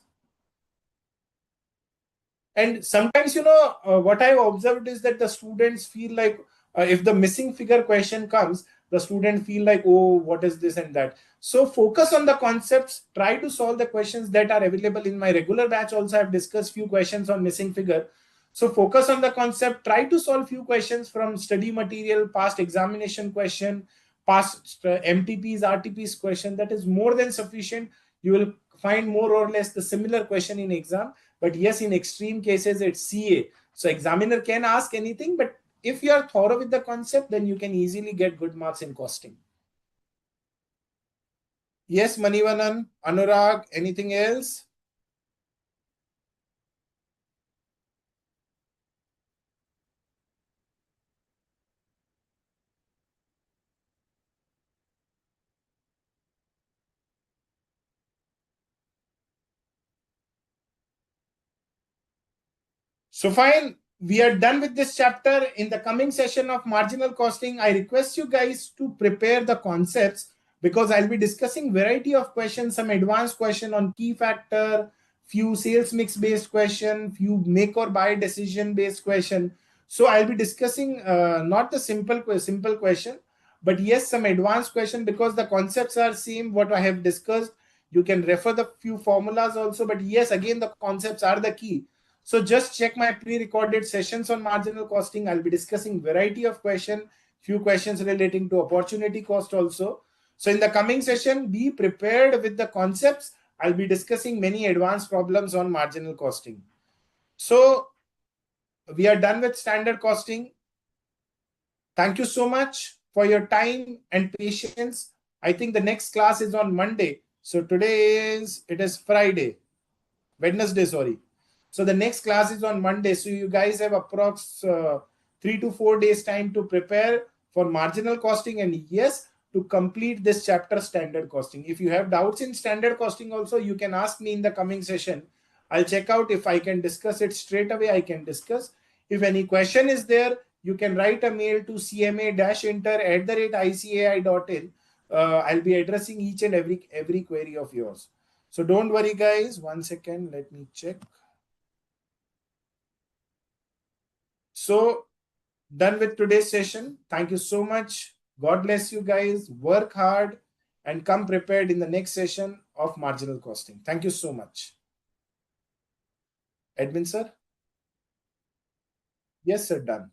And sometimes, what I've observed is that the students feel like if the missing figure question comes, the student feel like, oh, what is this and that. So focus on the concepts, try to solve the questions that are available in my regular batch. Also, I've discussed few questions on missing figure. So focus on the concept, try to solve few questions from study material, past examination question, past MTPs, RTPs question. That is more than sufficient. You will find more or less the similar question in exam. But yes, in extreme cases, it's CA. So examiner can ask anything, but if you are thorough with the concept, then you can easily get good marks in costing. Yes, Manivanan, Anurag, anything else? So fine, we are done with this chapter. In the coming session of marginal costing, I request you guys to prepare the concepts because I'll be discussing variety of questions, some advanced question on key factor, few sales mix based question, few make or buy decision based question. So I'll be discussing not the simple question, but yes, some advanced question because the concepts are same what I have discussed. You can refer the few formulas also, but yes, again the concepts are the key. So just check my pre-recorded sessions on marginal costing. I'll be discussing variety of question, few questions relating to opportunity cost also. So in the coming session, be prepared with the concepts. I'll be discussing many advanced problems on marginal costing. So we are done with standard costing. Thank you so much for your time and patience. I think the next class is on Monday. So today it is Friday, Wednesday, sorry. So the next class is on Monday. So you guys have approx 3 to 4 days time to prepare for marginal costing, and yes, to complete this chapter standard costing. If you have doubts in standard costing also, you can ask me in the coming session. I'll check out if I can discuss it straight away. I can discuss. If any question is there, you can write a mail to cma-inter@icai.in. I'll be addressing each and every query of yours. So don't worry, guys. 1 second. Let me check. So done with today's session. Thank you so much. God bless you guys. Work hard and come prepared in the next session of marginal costing. Thank you so much. Edwin, sir? Yes, sir. Done.